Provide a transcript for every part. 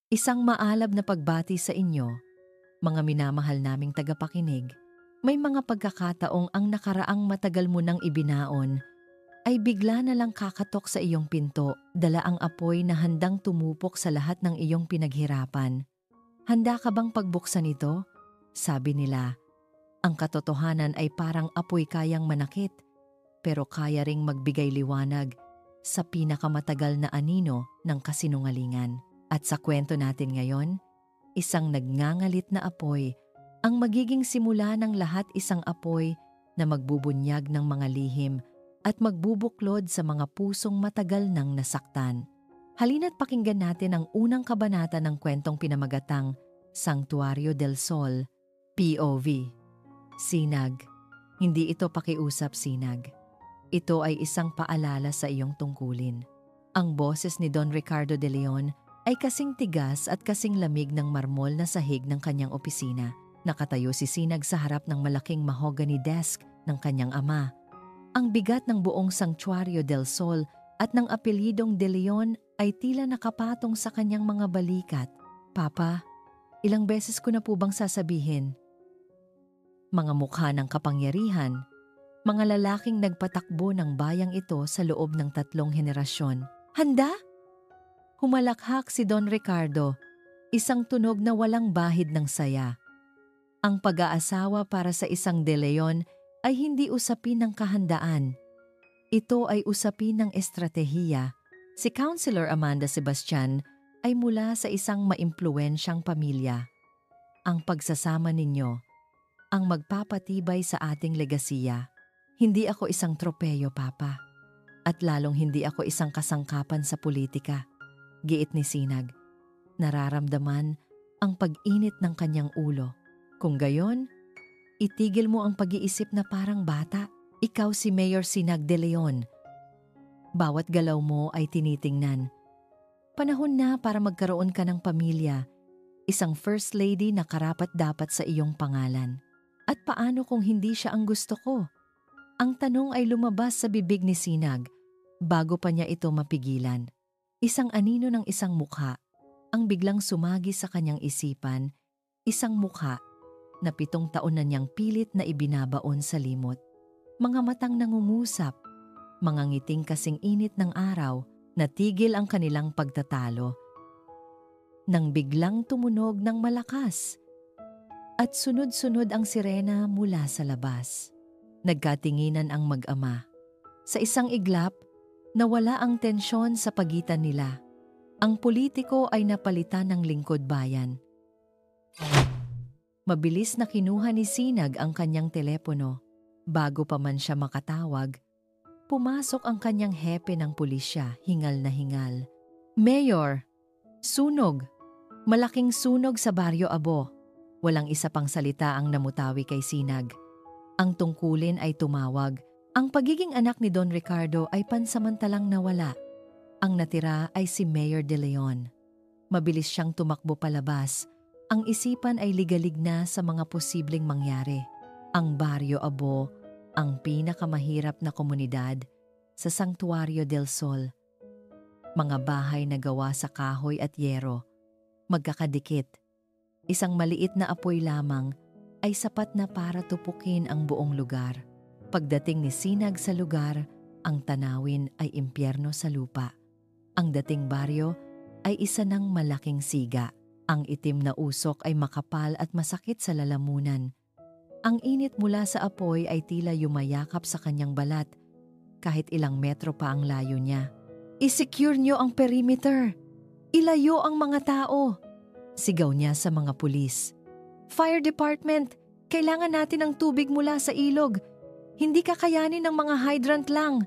Isang maalab na pagbati sa inyo, mga minamahal naming tagapakinig. May mga pagkakataong ang nakaraang matagal mo nang ibinaon ay bigla na lang kakatok sa iyong pinto, dala ang apoy na handang tumupok sa lahat ng iyong pinaghirapan. Handa ka bang pagbuksan ito? Sabi nila, ang katotohanan ay parang apoy kayang manakit, pero kaya ring magbigay liwanag sa pinakamatagal na anino ng kasinungalingan. At sa kwento natin ngayon, isang nagngangalit na apoy ang magiging simula ng lahat, isang apoy na magbubunyag ng mga lihim at magbubuklod sa mga pusong matagal nang nasaktan. Halina't pakinggan natin ang unang kabanata ng kwentong pinamagatang Santuario del Sol, POV. Sinag. Hindi ito pakiusap, sinag. Ito ay isang paalala sa iyong tungkulin. Ang boses ni Don Ricardo de Leon ay kasing tigas at kasing lamig ng marmol na sahig ng kanyang opisina. Nakatayo si Sinag sa harap ng malaking mahogany desk ng kanyang ama. Ang bigat ng buong Santuario del Sol at ng apelyidong de Leon ay tila nakapatong sa kanyang mga balikat. Papa, ilang beses ko na po bang sasabihin? Mga mukha ng kapangyarihan, mga lalaking nagpatakbo ng bayang ito sa loob ng 3 henerasyon. Handa? Humalakhak si Don Ricardo, isang tunog na walang bahid ng saya. Ang pag-aasawa para sa isang de Leon ay hindi usapin ng kahandaan. Ito ay usapin ng estratehiya. Si Councilor Amanda Sebastian ay mula sa isang maimpluwensyang pamilya. Ang pagsasama ninyo ang magpapatibay sa ating legasiya. Hindi ako isang tropeyo, Papa. At lalong hindi ako isang kasangkapan sa politika. Giit ni Sinag. Nararamdaman ang pag-init ng kanyang ulo. Kung gayon, itigil mo ang pag-iisip na parang bata. Ikaw si Mayor Sinag de Leon. Bawat galaw mo ay tinitingnan. Panahon na para magkaroon ka ng pamilya. Isang first lady na karapat-dapat sa iyong pangalan. At paano kung hindi siya ang gusto ko? Ang tanong ay lumabas sa bibig ni Sinag bago pa niya ito mapigilan. Isang anino ng isang mukha ang biglang sumagi sa kanyang isipan, isang mukha na 7 taon na niyang pilit na ibinabaon sa limot. Mga matang nangungusap, mga ngiting kasing init ng araw, natigil ang kanilang pagtatalo. Nang biglang tumunog ng malakas at sunod-sunod ang sirena mula sa labas. Nagkatinginan ang mag-ama. Sa isang iglap, nawala ang tensyon sa pagitan nila. Ang politiko ay napalitan ng lingkod bayan. Mabilis na kinuha ni Sinag ang kanyang telepono. Bago pa man siya makatawag, pumasok ang kanyang hepe ng pulisya, hingal na hingal. Mayor, sunog! Malaking sunog sa Barrio Abo. Walang isa pang salita ang namutawi kay Sinag. Ang tungkulin ay tumawag. Ang pagiging anak ni Don Ricardo ay pansamantalang nawala. Ang natira ay si Mayor de Leon. Mabilis siyang tumakbo palabas. Ang isipan ay ligalig na sa mga posibleng mangyari. Ang Barrio Abo, ang pinakamahirap na komunidad sa Santuario del Sol. Mga bahay na gawa sa kahoy at yero, magkakadikit. Isang maliit na apoy lamang ay sapat na para tupukin ang buong lugar. Pagdating ni Sinag sa lugar, ang tanawin ay impyerno sa lupa. Ang dating baryo ay isa ng malaking siga. Ang itim na usok ay makapal at masakit sa lalamunan. Ang init mula sa apoy ay tila yumayakap sa kanyang balat, kahit ilang metro pa ang layo niya. "I-secure niyo ang perimeter! Ilayo ang mga tao!" Sigaw niya sa mga pulis. "Fire department! Kailangan natin ng tubig mula sa ilog! Hindi kakayanin ng mga hydrant lang!"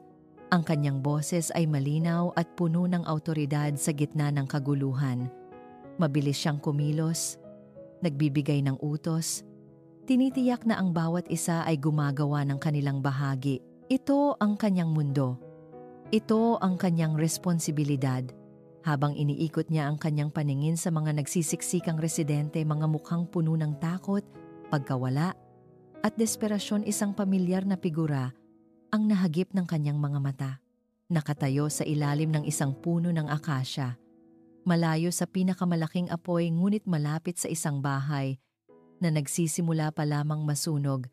Ang kanyang boses ay malinaw at puno ng awtoridad sa gitna ng kaguluhan. Mabilis siyang kumilos, nagbibigay ng utos, tinitiyak na ang bawat isa ay gumagawa ng kanilang bahagi. Ito ang kanyang mundo. Ito ang kanyang responsibilidad. Habang iniikot niya ang kanyang paningin sa mga nagsisiksikang residente, mga mukhang puno ng takot, pagkawala, at desperasyon, isang pamilyar na figura ang nahagip ng kanyang mga mata. Nakatayo sa ilalim ng isang puno ng akasya. Malayo sa pinakamalaking apoy ngunit malapit sa isang bahay na nagsisimula pa lamang masunog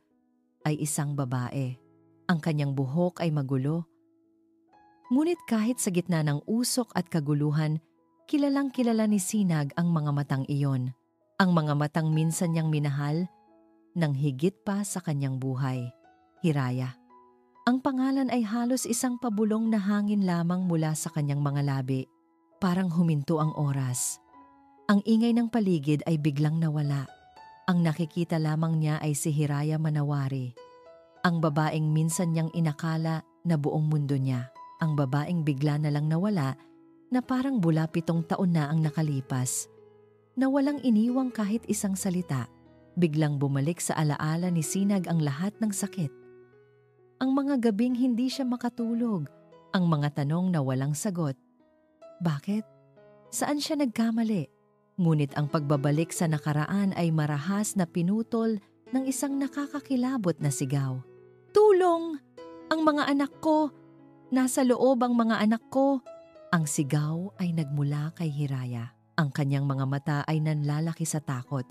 ay isang babae. Ang kanyang buhok ay magulo. Ngunit kahit sa gitna ng usok at kaguluhan, kilalang kilala ni Sinag ang mga matang iyon. Ang mga matang minsan niyang minahal nang higit pa sa kanyang buhay. Hiraya. Ang pangalan ay halos isang pabulong na hangin lamang mula sa kanyang mga labi. Parang huminto ang oras. Ang ingay ng paligid ay biglang nawala. Ang nakikita lamang niya ay si Hiraya Manawari. Ang babaeng minsan niyang inakala na buong mundo niya. Ang babaeng bigla na lang nawala na parang bula 7 taon na ang nakalipas. Na walang iniwang kahit isang salita. Biglang bumalik sa alaala ni Sinag ang lahat ng sakit. Ang mga gabing hindi siya makatulog. Ang mga tanong na walang sagot. Bakit? Saan siya nagkamali? Ngunit ang pagbabalik sa nakaraan ay marahas na pinutol ng isang nakakakilabot na sigaw. Tulong! Ang mga anak ko! Nasa loob ang mga anak ko! Ang sigaw ay nagmula kay Hiraya. Ang kanyang mga mata ay nanlalaki sa takot.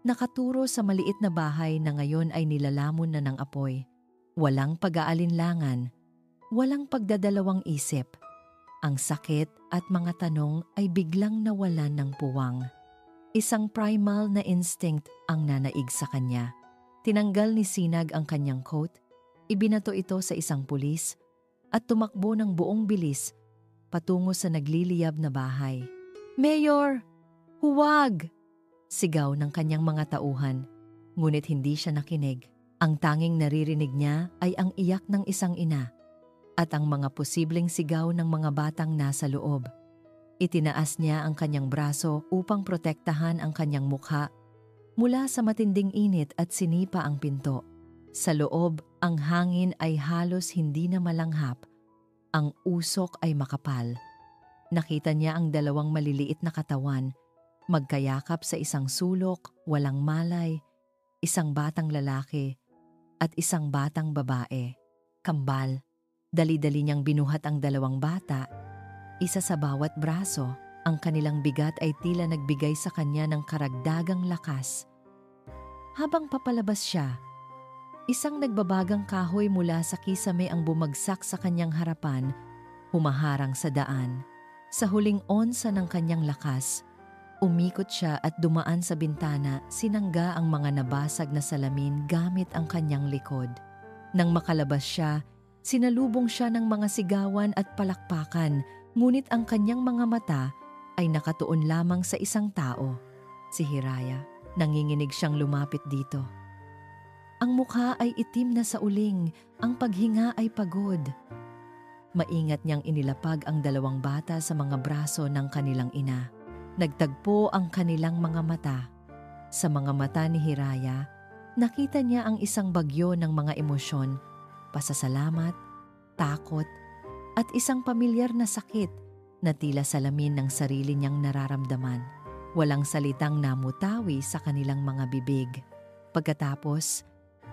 Nakaturo sa maliit na bahay na ngayon ay nilalamon na ng apoy. Walang pag-aalinlangan. Walang pagdadalawang isip. Ang sakit at mga tanong ay biglang nawalan ng puwang. Isang primal na instinct ang nanaig sa kanya. Tinanggal ni Sinag ang kanyang coat, ibinato ito sa isang pulis, at tumakbo ng buong bilis patungo sa nagliliyab na bahay. Mayor! Huwag! Sigaw ng kanyang mga tauhan, ngunit hindi siya nakinig. Ang tanging naririnig niya ay ang iyak ng isang ina at ang mga posibleng sigaw ng mga batang nasa loob. Itinaas niya ang kanyang braso upang protektahan ang kanyang mukha mula sa matinding init at sinipa ang pinto. Sa loob, ang hangin ay halos hindi na malanghap. Ang usok ay makapal. Nakita niya ang 2 maliliit na katawan, magkayakap sa isang sulok, walang malay, isang batang lalaki at isang batang babae. Kambal. Dali-dali niyang binuhat ang 2 bata, isa sa bawat braso. Ang kanilang bigat ay tila nagbigay sa kanya ng karagdagang lakas. Habang papalabas siya, isang nagbabagang kahoy mula sa kisame ang bumagsak sa kanyang harapan, humaharang sa daan. Sa huling onsa ng kanyang lakas, umikot siya at dumaan sa bintana, sinangga ang mga nabasag na salamin gamit ang kanyang likod. Nang makalabas siya, sinalubong siya ng mga sigawan at palakpakan, ngunit ang kanyang mga mata ay nakatuon lamang sa isang tao, si Hiraya. Nanginginig siyang lumapit dito. Ang mukha ay itim na sa uling, ang paghinga ay pagod. Maingat niyang inilapag ang 2 bata sa mga braso ng kanilang ina. Nagtagpo ang kanilang mga mata. Sa mga mata ni Hiraya, nakita niya ang isang bagyo ng mga emosyon, pasasalamat, takot, at isang pamilyar na sakit na tila salamin ng sarili niyang nararamdaman. Walang salitang namutawi sa kanilang mga bibig. Pagkatapos,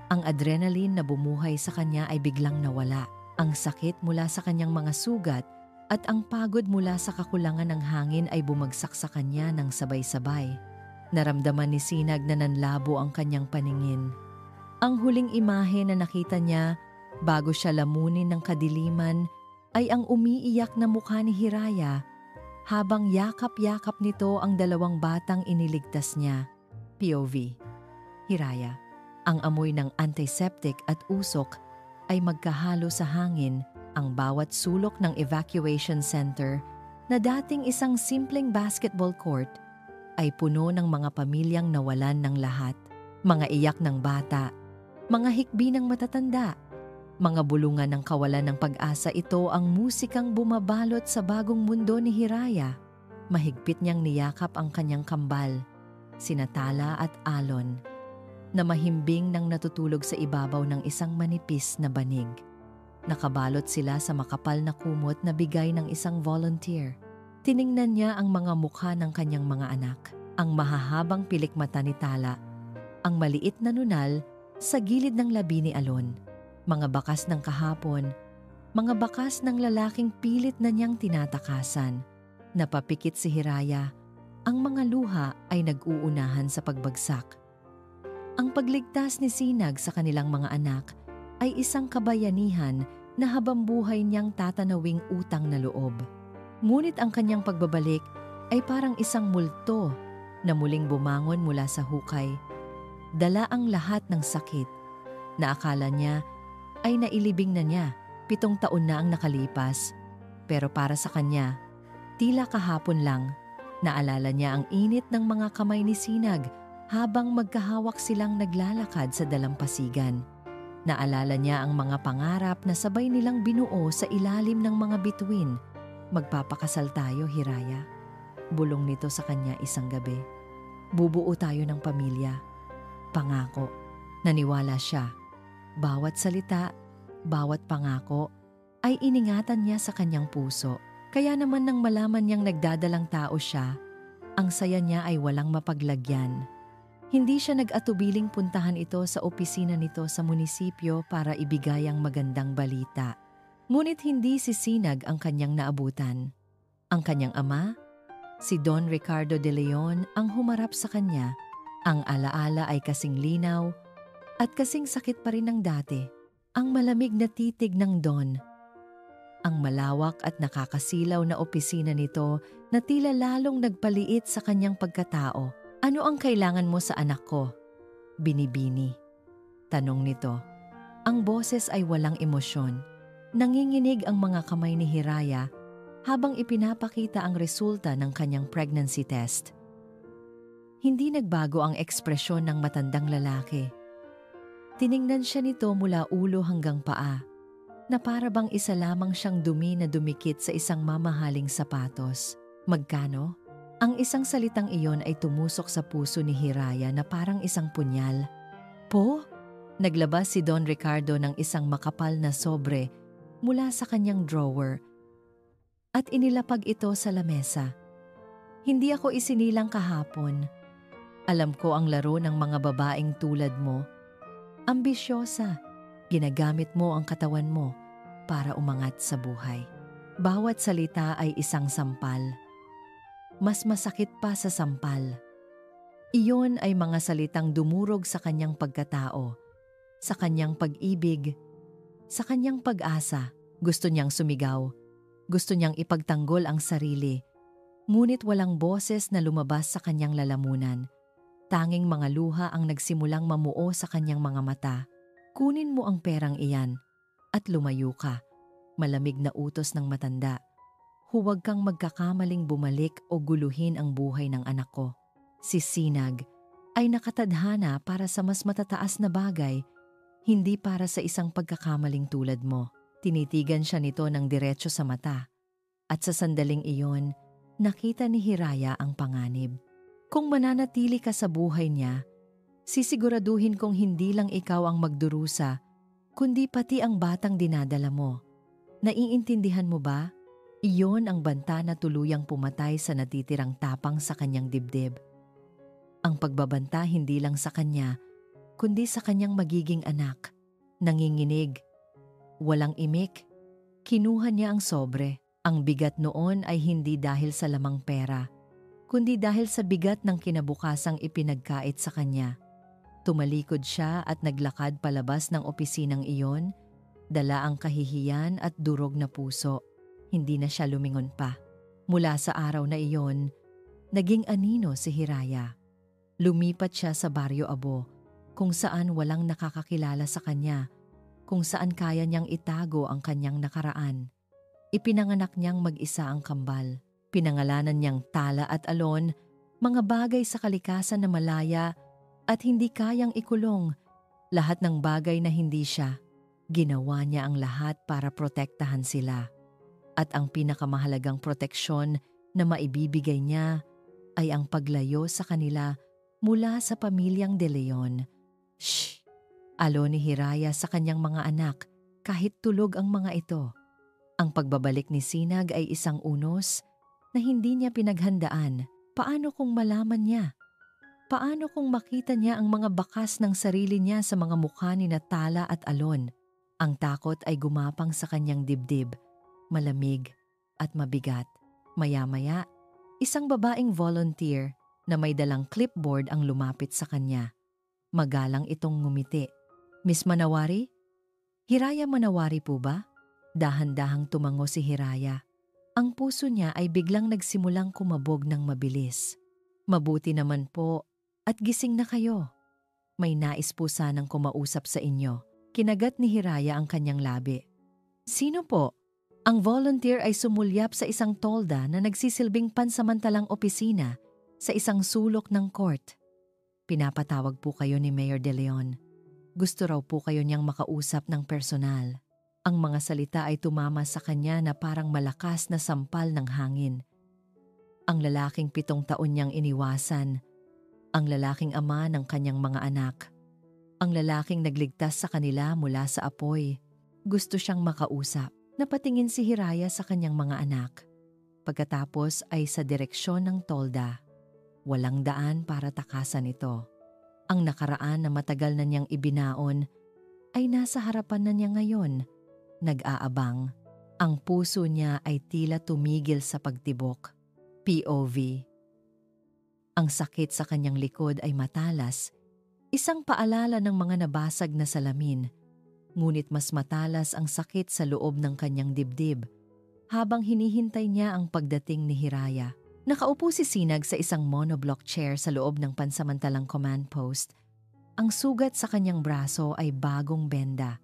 ang adrenaline na bumuhay sa kanya ay biglang nawala. Ang sakit mula sa kanyang mga sugat at ang pagod mula sa kakulangan ng hangin ay bumagsak sa kanya ng sabay-sabay. Naramdaman ni Sinag na nanlabo ang kanyang paningin. Ang huling imahe na nakita niya bago siya lamunin ng kadiliman ay ang umiiyak na mukha ni Hiraya habang yakap-yakap nito ang 2 batang iniligtas niya. POV. Hiraya. Ang amoy ng antiseptic at usok ay magkahalo sa hangin. Ang bawat sulok ng evacuation center na dating isang simpleng basketball court ay puno ng mga pamilyang nawalan ng lahat. Mga iyak ng bata, mga hikbi ng matatanda, mga bulungan ng kawalan ng pag-asa. Ito ang musikang bumabalot sa bagong mundo ni Hiraya. Mahigpit niyang niyakap ang kanyang kambal, sina Tala at Alon, na mahimbing nang natutulog sa ibabaw ng isang manipis na banig. Nakabalot sila sa makapal na kumot na bigay ng isang volunteer. Tiningnan niya ang mga mukha ng kanyang mga anak, ang mahahabang pilik mata ni Tala, ang maliit na nunal sa gilid ng labi ni Alon, mga bakas ng kahapon, mga bakas ng lalaking pilit na niyang tinatakasan. Napapikit si Hiraya. Ang mga luha ay nag-uunahan sa pagbagsak. Ang pagligtas ni Sinag sa kanilang mga anak ay isang kabayanihan na habambuhay niyang tatanawing utang na loob. Ngunit ang kanyang pagbabalik ay parang isang multo na muling bumangon mula sa hukay. Dala ang lahat ng sakit na akala niya ay nailibing na niya. 7 taon na ang nakalipas. Pero para sa kanya, tila kahapon lang, naalala niya ang init ng mga kamay ni Sinag habang magkahawak silang naglalakad sa dalampasigan. Naalala niya ang mga pangarap na sabay nilang binuo sa ilalim ng mga bituin. Magpapakasal tayo, Hiraya. Bulong nito sa kanya isang gabi. Bubuo tayo ng pamilya. Pangako. Naniwala siya. Bawat salita, bawat pangako ay iningatan niya sa kanyang puso. Kaya naman nang malaman niyang nagdadalang tao siya, ang saya niya ay walang mapaglagyan. Hindi siya nag-atubiling puntahan ito sa opisina nito sa munisipyo para ibigay ang magandang balita. Ngunit hindi si Sinag ang kanyang naabutan. Ang kanyang ama, si Don Ricardo de Leon, ang humarap sa kanya. Ang alaala ay kasing linaw at kasing sakit pa rin ng dati. Ang malamig na titig ng Don. Ang malawak at nakakasilaw na opisina nito na tila lalong nagpaliit sa kanyang pagkatao. Ano ang kailangan mo sa anak ko? Binibini. Tanong nito. Ang boses ay walang emosyon. Nanginginig ang mga kamay ni Hiraya habang ipinapakita ang resulta ng kanyang pregnancy test. Hindi nagbago ang ekspresyon ng matandang lalaki. Tiningnan siya nito mula ulo hanggang paa, na para bang isa lamang siyang dumi na dumikit sa isang mamahaling sapatos. Magkano? Ang isang salitang iyon ay tumusok sa puso ni Hiraya na parang isang punyal. Po? Naglabas si Don Ricardo ng isang makapal na sobre mula sa kanyang drawer at inilapag ito sa lamesa. Hindi ako isinilang kahapon. Alam ko ang laro ng mga babaeng tulad mo. Ambisyosa. Ginagamit mo ang katawan mo para umangat sa buhay. Bawat salita ay isang sampal. Mas masakit pa sa sampal. Iyon ay mga salitang dumurog sa kanyang pagkatao, sa kanyang pag-ibig, sa kanyang pag-asa. Gusto niyang sumigaw. Gusto niyang ipagtanggol ang sarili. Ngunit walang boses na lumabas sa kanyang lalamunan. Tanging mga luha ang nagsimulang mamuo sa kanyang mga mata. Kunin mo ang perang iyan at lumayo ka. Malamig na utos ng matanda. Huwag kang magkakamaling bumalik o guluhin ang buhay ng anak ko. Si Sinag ay nakatadhana para sa mas matataas na bagay, hindi para sa isang pagkakamaling tulad mo. Tinitigan siya nito ng diretso sa mata. At sa sandaling iyon, nakita ni Hiraya ang panganib. Kung mananatili ka sa buhay niya, sisiguraduhin kong hindi lang ikaw ang magdurusa, kundi pati ang batang dinadala mo. Naiintindihan mo ba? Iyon ang banta na tuluyang pumatay sa natitirang tapang sa kanyang dibdib. Ang pagbabanta hindi lang sa kanya, kundi sa kanyang magiging anak. Nanginginig. Walang imik. Kinuha niya ang sobre. Ang bigat noon ay hindi dahil sa lamang pera, kundi dahil sa bigat ng kinabukasang ipinagkait sa kanya. Tumalikod siya at naglakad palabas ng opisinang iyon, dala ang kahihiyan at durog na puso. Hindi na siya lumingon pa. Mula sa araw na iyon, naging anino si Hiraya. Lumipat siya sa Baryo Abo, kung saan walang nakakakilala sa kanya, kung saan kaya niyang itago ang kanyang nakaraan. Ipinanganak niyang mag-isa ang kambal. Pinangalanan niyang Tala at Alon, mga bagay sa kalikasan na malaya at hindi kayang ikulong. Lahat ng bagay na hindi siya, ginawa niya ang lahat para protektahan sila. At ang pinakamahalagang proteksyon na maibibigay niya ay ang paglayo sa kanila mula sa pamilyang De Leon. Shh! Alon ni Hiraya sa kanyang mga anak kahit tulog ang mga ito. Ang pagbabalik ni Sinag ay isang unos na hindi niya pinaghandaan. Paano kung malaman niya? Paano kung makita niya ang mga bakas ng sarili niya sa mga mukha ni Tala at Alon? Ang takot ay gumapang sa kanyang dibdib, malamig at mabigat. Maya-maya, isang babaeng volunteer na may dalang clipboard ang lumapit sa kanya. Magalang itong ngumiti. Miss Manawari? Hiraya Manawari po ba? Dahan-dahang tumango si Hiraya. Ang puso niya ay biglang nagsimulang kumabog ng mabilis. Mabuti naman po at gising na kayo. May nais po sanang kumausap sa inyo. Kinagat ni Hiraya ang kanyang labi. Sino po? Ang volunteer ay sumulyap sa isang tolda na nagsisilbing pansamantalang opisina sa isang sulok ng court. Pinapatawag po kayo ni Mayor De Leon. Gusto raw po kayo niyang makausap ng personal. Ang mga salita ay tumama sa kanya na parang malakas na sampal ng hangin. Ang lalaking 7 taon niyang iniwasan. Ang lalaking ama ng kanyang mga anak. Ang lalaking nagligtas sa kanila mula sa apoy. Gusto siyang makausap. Napatingin si Hiraya sa kanyang mga anak. Pagkatapos ay sa direksyon ng tolda. Walang daan para takasan ito. Ang nakaraan na matagal na niyang ibinaon ay nasa harapan na niya ngayon. Nag-aabang. Ang puso niya ay tila tumigil sa pagtibok. POV. Ang sakit sa kanyang likod ay matalas. Isang paalala ng mga nabasag na salamin. Ngunit mas matalas ang sakit sa loob ng kanyang dibdib. Habang hinihintay niya ang pagdating ni Hiraya. Nakaupo si Sinag sa isang monoblock chair sa loob ng pansamantalang command post. Ang sugat sa kanyang braso ay bagong benda.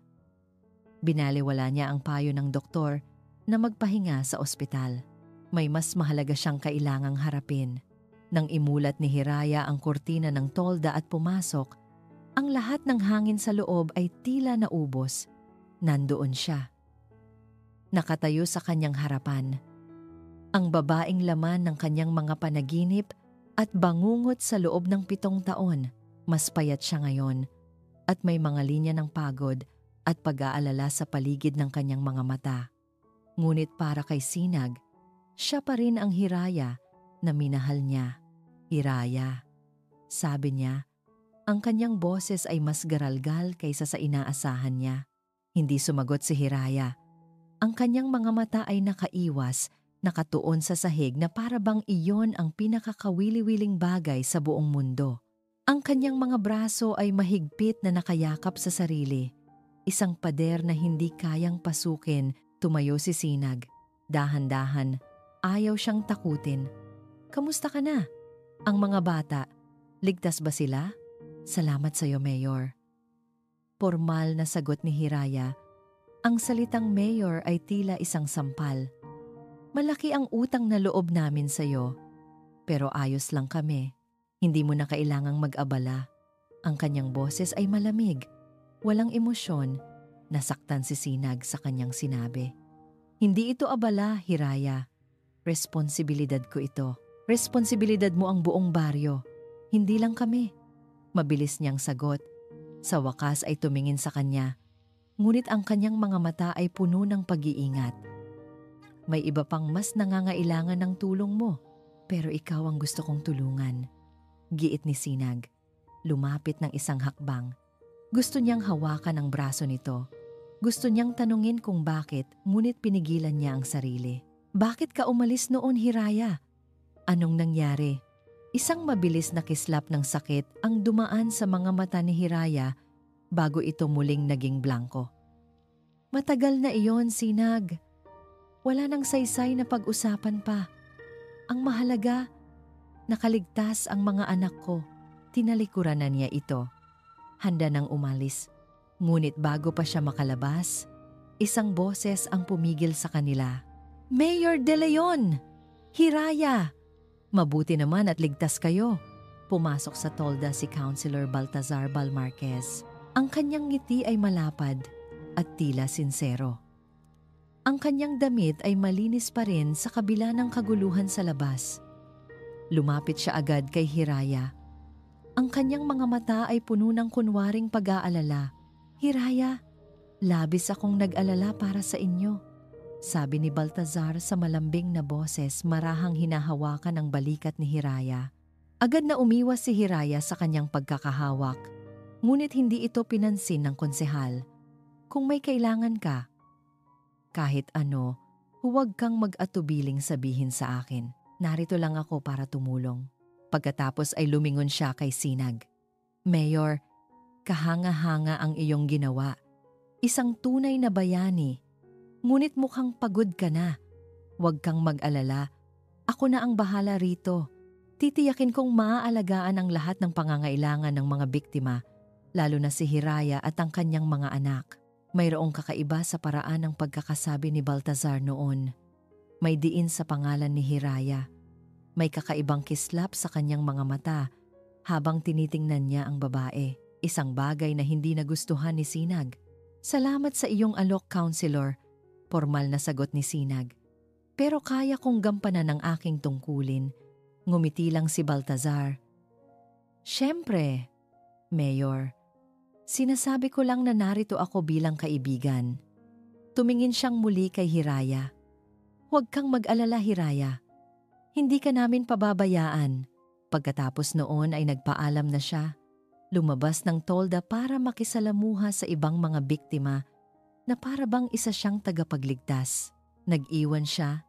Binaliwala niya ang payo ng doktor na magpahinga sa ospital. May mas mahalaga siyang kailangang harapin. Nang imulat ni Hiraya ang kurtina ng tolda at pumasok, ang lahat ng hangin sa loob ay tila naubos. Nandoon siya. Nakatayo sa kanyang harapan. Ang babaeng laman ng kanyang mga panaginip at bangungot sa loob ng 7 taon. Mas payat siya ngayon at may mga linya ng pagod at pag-aalala sa paligid ng kanyang mga mata. Ngunit para kay Sinag, siya pa rin ang Hiraya na minahal niya. Hiraya. Sabi niya, ang kanyang boses ay mas garalgal kaysa sa inaasahan niya. Hindi sumagot si Hiraya. Ang kanyang mga mata ay nakaiwas, nakatuon sa sahig na para bang iyon ang pinakakawili-wiling bagay sa buong mundo. Ang kanyang mga braso ay mahigpit na nakayakap sa sarili. Isang pader na hindi kayang pasukin. Tumayo si Sinag. Dahan-dahan, ayaw siyang takutin. Kamusta ka na? Ang mga bata, ligtas ba sila? Salamat sa iyo, Mayor. Pormal na sagot ni Hiraya. Ang salitang Mayor ay tila isang sampal. Malaki ang utang na loob namin sa iyo, pero ayos lang kami. Hindi mo na kailangang mag-abala. Ang kanyang boses ay malamig. Walang emosyon. Nasaktan si Sinag sa kanyang sinabi. Hindi ito abala, Hiraya. Responsibilidad ko ito. Responsibilidad mo ang buong baryo. Hindi lang kami. Mabilis niyang sagot. Sa wakas ay tumingin sa kanya. Ngunit ang kanyang mga mata ay puno ng pag-iingat. May iba pang mas nangangailangan ng tulong mo, pero ikaw ang gusto kong tulungan. Giit ni Sinag. Lumapit ng isang hakbang. Gusto niyang hawakan ang braso nito. Gusto niyang tanungin kung bakit, ngunit pinigilan niya ang sarili. Bakit ka umalis noon, Hiraya? Anong nangyari? Isang mabilis na kislap ng sakit ang dumaan sa mga mata ni Hiraya bago ito muling naging blanko. Matagal na iyon, Sinag. Wala nang saysay na pag-usapan pa. Ang mahalaga, nakaligtas ang mga anak ko. Tinalikuran na niya ito. Handa nang umalis. Ngunit bago pa siya makalabas, isang boses ang pumigil sa kanila. Mayor De Leon! Hiraya! Mabuti naman at ligtas kayo. Pumasok sa tolda si Councilor Baltazar Balmarquez. Ang kanyang ngiti ay malapad at tila sinsero. Ang kanyang damit ay malinis pa rin sa kabila ng kaguluhan sa labas. Lumapit siya agad kay Hiraya. Ang kanyang mga mata ay puno ng kunwaring pag-aalala. Hiraya, labis akong nag-alala para sa inyo. Sabi ni Baltazar sa malambing na boses marahang hinahawakan ang balikat ni Hiraya. Agad na umiwas si Hiraya sa kanyang pagkakahawak. Ngunit hindi ito pinansin ng konsehal. Kung may kailangan ka, kahit ano, Huwag kang mag-atubiling sabihin sa akin. Narito lang ako para tumulong. Pagkatapos ay lumingon siya kay Sinag. Mayor, kahanga-hanga ang iyong ginawa. Isang tunay na bayani. Ngunit mukhang pagod ka na. Huwag kang mag-alala. Ako na ang bahala rito. Titiyakin kong maaalagaan ang lahat ng pangangailangan ng mga biktima, lalo na si Hiraya at ang kanyang mga anak. Mayroong kakaiba sa paraan ng pagkakasabi ni Baltazar noon. May diin sa pangalan ni Hiraya. May kakaibang kislap sa kanyang mga mata habang tinitingnan niya ang babae. Isang bagay na hindi nagustuhan ni Sinag. Salamat sa iyong alok, Counselor. Formal na sagot ni Sinag. Pero kaya kong gampanan ang aking tungkulin. Ngumiti lang si Baltazar. Siyempre, Mayor. Sinasabi ko lang na narito ako bilang kaibigan. Tumingin siyang muli kay Hiraya. Huwag kang mag-alala, Hiraya. Hindi ka namin pababayaan. Pagkatapos noon ay nagpaalam na siya. Lumabas ng tolda para makisalamuha sa ibang mga biktima na para bang isa siyang tagapagligtas. Nag-iwan siya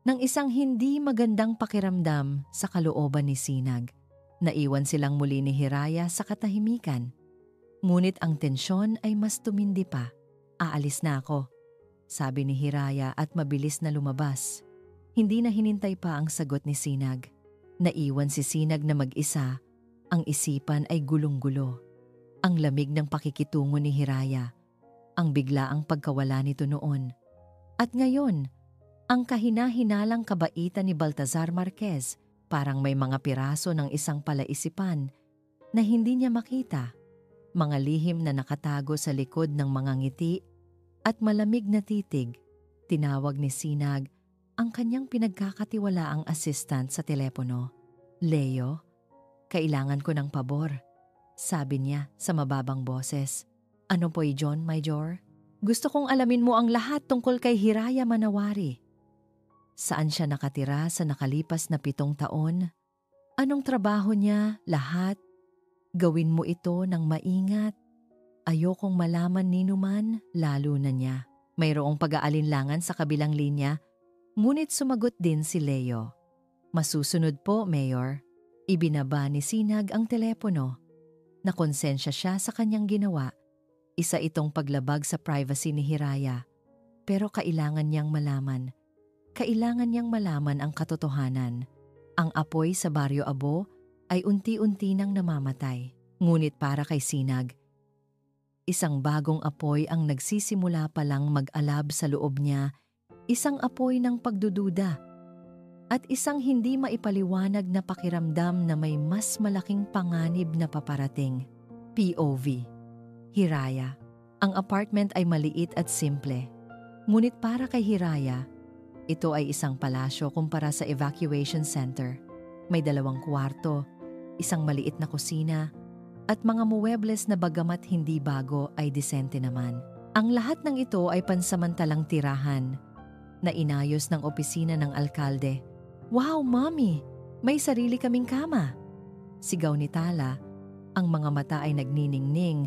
ng isang hindi magandang pakiramdam sa kalooban ni Sinag. Naiwan silang muli ni Hiraya sa katahimikan. Ngunit ang tensyon ay mas tumindi pa. Aalis na ako, sabi ni Hiraya at mabilis na lumabas. Hindi na hinintay pa ang sagot ni Sinag. Naiwan si Sinag na mag-isa. Ang isipan ay gulong-gulo. Ang lamig ng pakikitungo ni Hiraya. Ang biglaang pagkawala nito noon. At ngayon, ang kahina-hinalang kabaitan ni Baltazar Marquez. Parang may mga piraso ng isang palaisipan na hindi niya makita. Mga lihim na nakatago sa likod ng mga ngiti at malamig na titig. Tinawag ni Sinag ang kanyang pinagkakatiwalaang assistant sa telepono. Leo, kailangan ko ng pabor, sabi niya sa mababang boses. Ano po John, Major? Gusto kong alamin mo ang lahat tungkol kay Hiraya Manawari. Saan siya nakatira sa nakalipas na 7 taon? Anong trabaho niya? Lahat? Gawin mo ito ng maingat. Ayokong malaman ni numan, lalo na niya. Mayroong pag-aalinlangan sa kabilang linya, ngunit sumagot din si Leo. Masusunod po, Mayor. Ibinaba ni Sinag ang telepono. Nakonsensya siya sa kanyang ginawa. Isa itong paglabag sa privacy ni Hiraya. Pero kailangan niyang malaman. Kailangan niyang malaman ang katotohanan. Ang apoy sa Baryo Abo ay unti-unti nang namamatay. Ngunit para kay Sinag, isang bagong apoy ang nagsisimula pa lang mag-alab sa loob niya, isang apoy ng pagdududa, at isang hindi maipaliwanag na pakiramdam na may mas malaking panganib na paparating. POV. Hiraya. Ang apartment ay maliit at simple. Ngunit para kay Hiraya, ito ay isang palasyo kumpara sa evacuation center. May 2 kwarto, isang maliit na kusina, at mga muwebles na bagamat hindi bago ay disente naman. Ang lahat ng ito ay pansamantalang tirahan na inayos ng opisina ng alkalde. Wow, Mommy! May sarili kaming kama! Sigaw ni Tala, ang mga mata ay nagniningning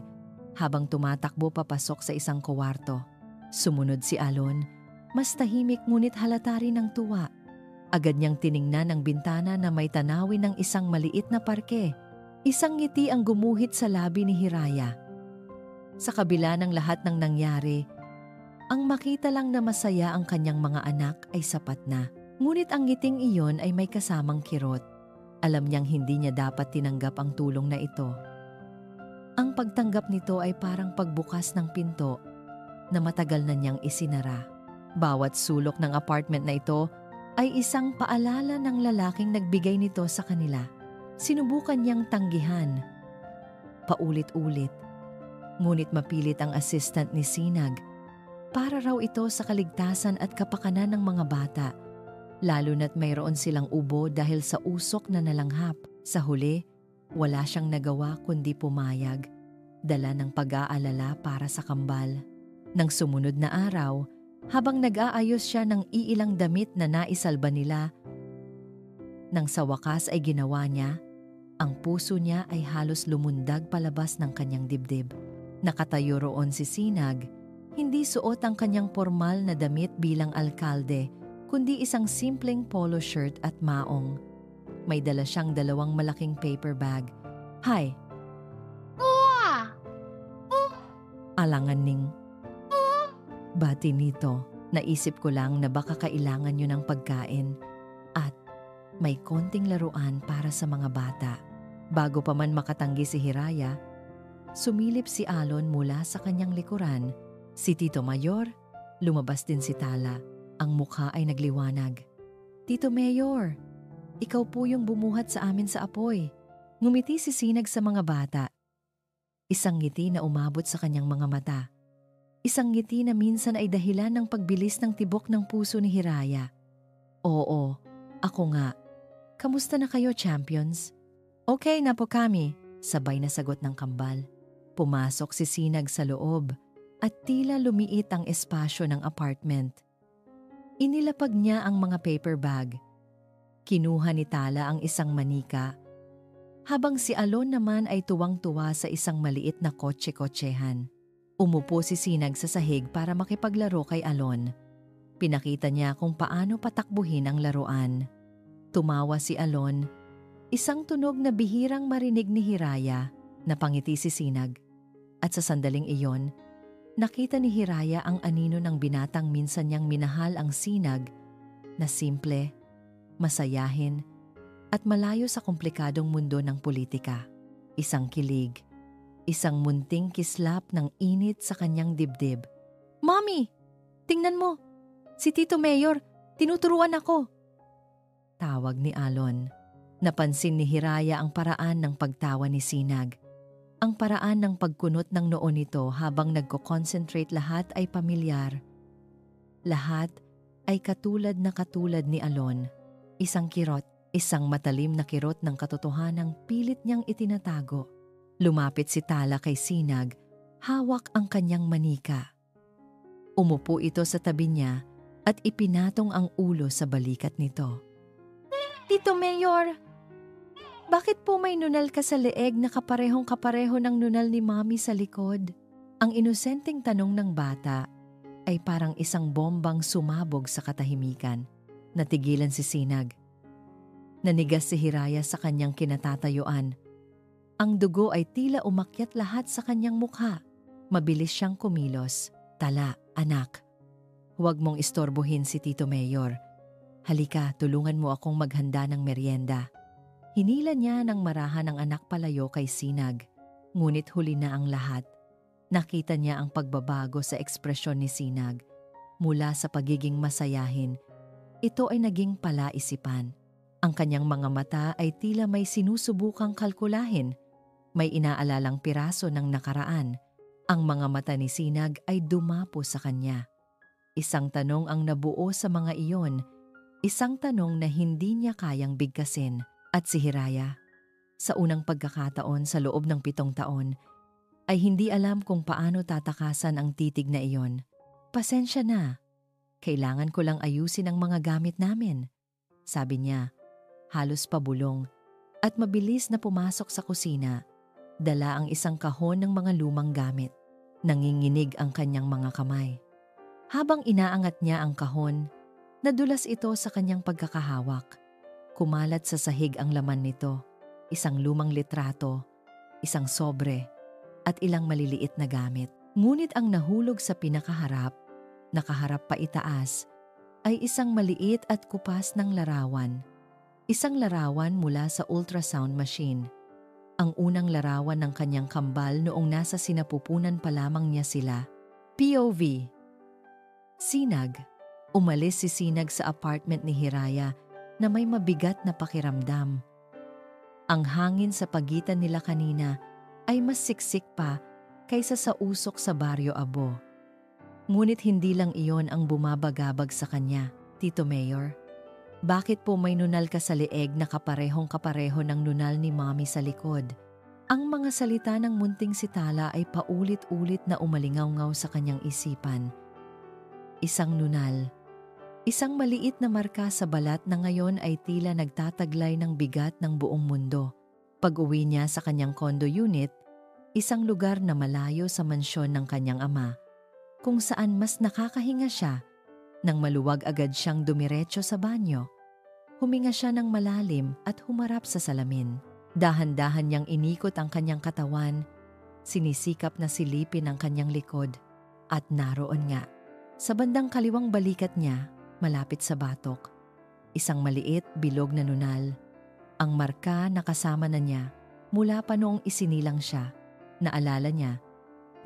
habang tumatakbo papasok sa isang kwarto. Sumunod si Alon. Mas tahimik ngunit halata rin ng tuwa. Agad niyang tiningnan ang bintana na may tanawin ng isang maliit na parke. Isang ngiti ang gumuhit sa labi ni Hiraya. Sa kabila ng lahat ng nangyari, ang makita lang na masaya ang kanyang mga anak ay sapat na. Ngunit ang ngiting iyon ay may kasamang kirot. Alam niyang hindi niya dapat tinanggap ang tulong na ito. Ang pagtanggap nito ay parang pagbukas ng pinto na matagal na niyang isinara. Bawat sulok ng apartment na ito ay isang paalala ng lalaking nagbigay nito sa kanila. Sinubukan niyang tanggihan. Paulit-ulit. Ngunit mapilit ang assistant ni Sinag. Para raw ito sa kaligtasan at kapakanan ng mga bata. Lalo na't mayroon silang ubo dahil sa usok na nalanghap. Sa huli, wala siyang nagawa kundi pumayag. Dala ng pag-aalala para sa kambal. Nang sumunod na araw, habang nag-aayos siya ng iilang damit na naisalba nila, nang sa wakas ay ginawa niya, ang puso niya ay halos lumundag palabas ng kanyang dibdib. Nakatayo roon si Sinag, Hindi suot ang kanyang formal na damit bilang alkalde, kundi isang simpleng polo shirt at maong. May dala siyang 2 malaking paper bag. "Hi," Uwa! alanganing bati nito. Naisip ko lang na baka kailangan niyo ng pagkain at may konting laruan para sa mga bata. Bago pa man makatanggi si Hiraya, sumilip si Alon mula sa kanyang likuran. Si Tito Mayor, lumabas din si Tala. Ang mukha ay nagliwanag. "Tito Mayor, ikaw po yung bumuhat sa amin sa apoy." Ngumiti si Sinag sa mga bata. Isang ngiti na umabot sa kanyang mga mata. Isang ngiti na minsan ay dahilan ng pagbilis ng tibok ng puso ni Hiraya. "Oo, ako nga. Kamusta na kayo, champions?" "Okay na po kami," sabay na sagot ng kambal. Pumasok si Sinag sa loob at tila lumiit ang espasyo ng apartment. Inilapag niya ang mga paper bag. Kinuha ni Tala ang isang manika, habang si Alon naman ay tuwang-tuwa sa isang maliit na kotse-kotsehan. Umupo si Sinag sa sahig para makipaglaro kay Alon. Pinakita niya kung paano patakbuhin ang laruan. Tumawa si Alon, isang tunog na bihirang marinig ni Hiraya. Napangiti si Sinag. At sa sandaling iyon, nakita ni Hiraya ang anino ng binatang minsan niyang minahal ang Sinag na simple, masayahin, at malayo sa komplikadong mundo ng politika. Isang kilig, isang munting kislap ng init sa kanyang dibdib. "Mommy, tingnan mo! Si Tito Mayor, tinuturuan ako!" Tawag ni Alon. Napansin ni Hiraya ang paraan ng pagtawa ni Sinag. Ang paraan ng pagkunot ng noo nito habang nagko-concentrate. Lahat ay pamilyar. Lahat ay katulad ni Alon. Isang kirot, isang matalim na kirot ng katotohanang pilit niyang itinatago. Lumapit si Tala kay Sinag, hawak ang kanyang manika. Umupo ito sa tabi niya at ipinatong ang ulo sa balikat nito. "Tito Mayor, bakit po may nunal ka sa leeg na kaparehong-kapareho ng nunal ni Mommy sa likod?" Ang inosenteng tanong ng bata ay parang isang bombang sumabog sa katahimikan. Natigilan si Sinag. Nanigas si Hiraya sa kanyang kinatatayuan. Ang dugo ay tila umakyat lahat sa kanyang mukha. Mabilis siyang kumilos. "Tala, anak. Huwag mong istorbohin si Tito Mayor. Halika, tulungan mo akong maghanda ng merienda." Hinila niya ng marahan ang anak palayo kay Sinag. Ngunit huli na ang lahat. Nakita niya ang pagbabago sa ekspresyon ni Sinag. Mula sa pagiging masayahin, ito ay naging palaisipan. Ang kanyang mga mata ay tila may sinusubukang kalkulahin. May inaalalang piraso ng nakaraan. Ang mga mata ni Sinag ay dumapo sa kanya. Isang tanong ang nabuo sa mga iyon. Isang tanong na hindi niya kayang bigkasin. At si Hiraya, sa unang pagkakataon sa loob ng 7 taon, ay hindi alam kung paano tatakasan ang titig na iyon. "Pasensya na. Kailangan ko lang ayusin ang mga gamit namin," sabi niya, halos pabulong, at mabilis na pumasok sa kusina. Dala ang isang kahon ng mga lumang gamit. Nanginginig ang kanyang mga kamay. Habang inaangat niya ang kahon, nadulas ito sa kanyang pagkakahawak. Kumalat sa sahig ang laman nito, isang lumang litrato, isang sobre, at ilang maliliit na gamit. Ngunit ang nahulog sa pinakaharap, nakaharap pa itaas, ay isang maliit at kupas ng larawan. Isang larawan mula sa ultrasound machine. Ang unang larawan ng kanyang kambal noong nasa sinapupunan pa lamang niya sila. POV. Sinag. Umalis si Sinag sa apartment ni Hiraya na may mabigat na pakiramdam. Ang hangin sa pagitan nila kanina ay mas siksik pa kaysa sa usok sa Baryo Abo. Ngunit hindi lang iyon ang bumabagabag sa kanya. "Tito Mayor, bakit po may nunal ka sa leeg na kaparehong-kapareho ng nunal ni Mommy sa likod?" Ang mga salita ng munting si Tala ay paulit-ulit na umalingaw-ngaw sa kanyang isipan. Isang nunal. Isang maliit na marka sa balat na ngayon ay tila nagtataglay ng bigat ng buong mundo. Pag-uwi niya sa kanyang condo unit, isang lugar na malayo sa mansyon ng kanyang ama, kung saan mas nakakahinga siya nang maluwag agad siyang dumiretso sa banyo. Huminga siya ng malalim at humarap sa salamin. Dahan-dahan niyang inikot ang kanyang katawan, sinisikap na silipin ang kanyang likod, at naroon nga, sa bandang kaliwang balikat niya, malapit sa batok, isang maliit, bilog na nunal. Ang marka na kasama na niya mula pa noong isinilang siya. Naalala niya,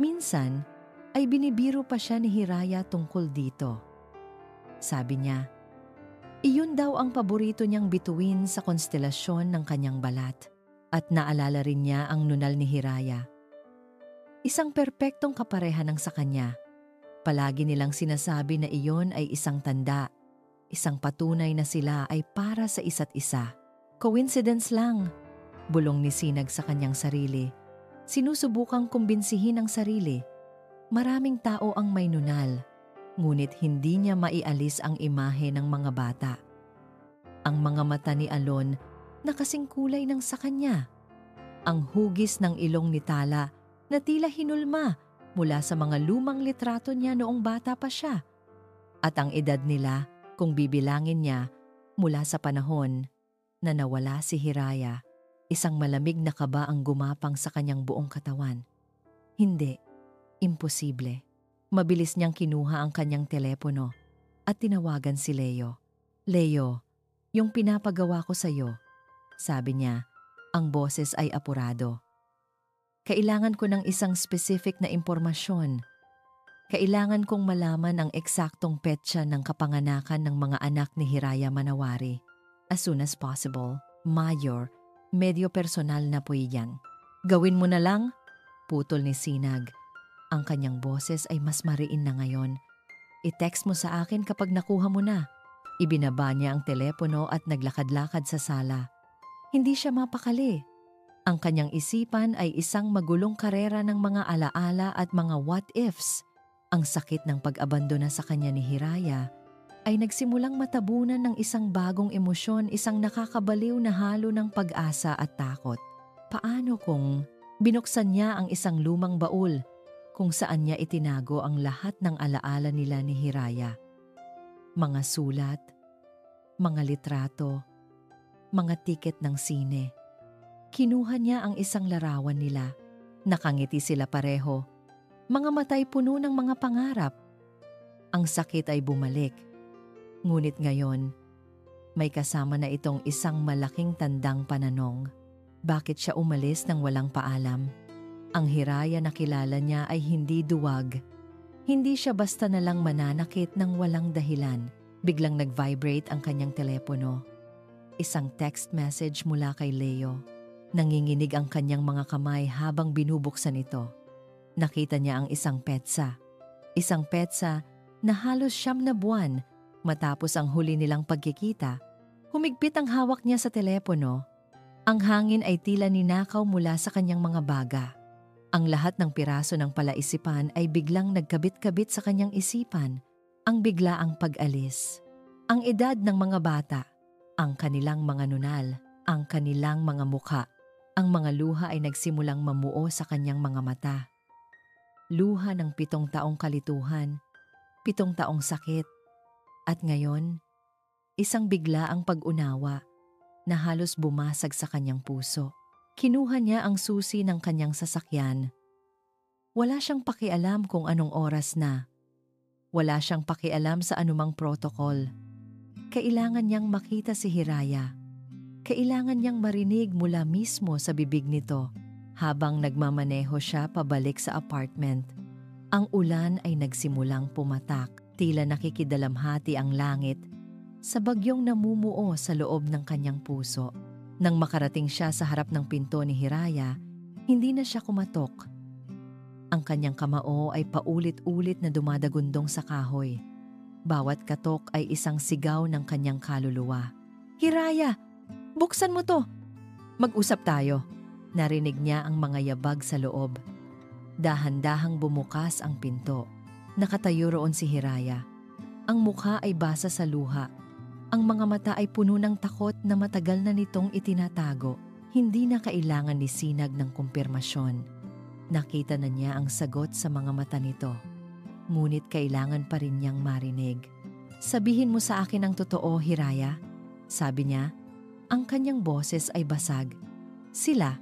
minsan ay binibiro pa siya ni Hiraya tungkol dito. Sabi niya, iyon daw ang paborito niyang bituin sa konstelasyon ng kanyang balat. At naalala rin niya ang nunal ni Hiraya. Isang perpektong kapareha ng sa kanya. Palagi nilang sinasabi na iyon ay isang tanda, isang patunay na sila ay para sa isa't isa. Coincidence lang, bulong ni Sinag sa kanyang sarili. Sinusubukang kumbinsihin ang sarili. Maraming tao ang may nunal, ngunit hindi niya maialis ang imahe ng mga bata. Ang mga mata ni Alon na kasing kulay ng sa kanya. Ang hugis ng ilong ni Tala na tila hinulma mula sa mga lumang litrato niya noong bata pa siya. At ang edad nila, kung bibilangin niya, mula sa panahon na nawala si Hiraya, isang malamig na kaba ang gumapang sa kanyang buong katawan. Hindi, imposible. Mabilis niyang kinuha ang kanyang telepono at tinawagan si Leo. Leo, yung pinapagawa ko sa'yo. Sabi niya, ang boses ay apurado. Kailangan ko ng isang specific na impormasyon. Kailangan kong malaman ang eksaktong petsa ng kapanganakan ng mga anak ni Hiraya Manawari. As soon as possible. Mayor, medyo personal na po iyan. Gawin mo na lang, putol ni Sinag. Ang kanyang boses ay mas mariin na ngayon. I-text mo sa akin kapag nakuha mo na. Ibinaba niya ang telepono at naglakad-lakad sa sala. Hindi siya mapakali. Ang kanyang isipan ay isang magulong karera ng mga alaala at mga what-ifs. Ang sakit ng pag-abandona sa kanya ni Hiraya ay nagsimulang matabunan ng isang bagong emosyon, isang nakakabaliw na halo ng pag-asa at takot. Paano kung binuksan niya ang isang lumang baul kung saan niya itinago ang lahat ng alaala nila ni Hiraya? Mga sulat, mga litrato, mga tiket ng sine. Kinuha niya ang isang larawan nila. Nakangiti sila pareho. Mga matay puno ng mga pangarap. Ang sakit ay bumalik. Ngunit ngayon, may kasama na itong isang malaking tandang pananong. Bakit siya umalis nang walang paalam? Ang Hiraya na kilala niya ay hindi duwag. Hindi siya basta na lang mananakit ng walang dahilan. Biglang nag-vibrate ang kanyang telepono. Isang text message mula kay Leo. Nanginginig ang kanyang mga kamay habang binubuksan ito. Nakita niya ang isang petsa. Isang petsa na halos 9 na buwan matapos ang huli nilang pagkikita. Humigpit ang hawak niya sa telepono. Ang hangin ay tila ninakaw mula sa kanyang mga baga. Ang lahat ng piraso ng palaisipan ay biglang nagkabit-kabit sa kanyang isipan. Ang biglaang pag-alis. Ang edad ng mga bata. Ang kanilang mga nunal, ang kanilang mga mukha, ang mga luha ay nagsimulang mamuo sa kanyang mga mata. Luha ng 7 taong kalituhan, 7 taong sakit, at ngayon, isang biglaang pag-unawa na halos bumasag sa kanyang puso. Kinuha niya ang susi ng kanyang sasakyan. Wala siyang pakialam kung anong oras na. Wala siyang pakialam sa anumang protocol. Kailangan niyang makita si Hiraya. Kailangan niyang marinig mula mismo sa bibig nito habang nagmamaneho siya pabalik sa apartment. Ang ulan ay nagsimulang pumatak, tila nakikidalamhati ang langit sa bagyong namumuo sa loob ng kanyang puso. Nang makarating siya sa harap ng pinto ni Hiraya, hindi na siya kumatok. Ang kanyang kamao ay paulit-ulit na dumadagundong sa kahoy. Bawat katok ay isang sigaw ng kanyang kaluluwa. Hiraya! Buksan mo to! Mag-usap tayo. Narinig niya ang mga yabag sa loob. Dahan-dahang bumukas ang pinto. Nakatayo roon si Hiraya. Ang mukha ay basa sa luha. Ang mga mata ay puno ng takot na matagal na nitong itinatago. Hindi na kailangan ni Sinag ng kumpirmasyon. Nakita na niya ang sagot sa mga mata nito. ngunit kailangan pa rin niyang marinig. Sabihin mo sa akin ang totoo, Hiraya, sabi niya. Ang kanyang boses ay basag. Sila?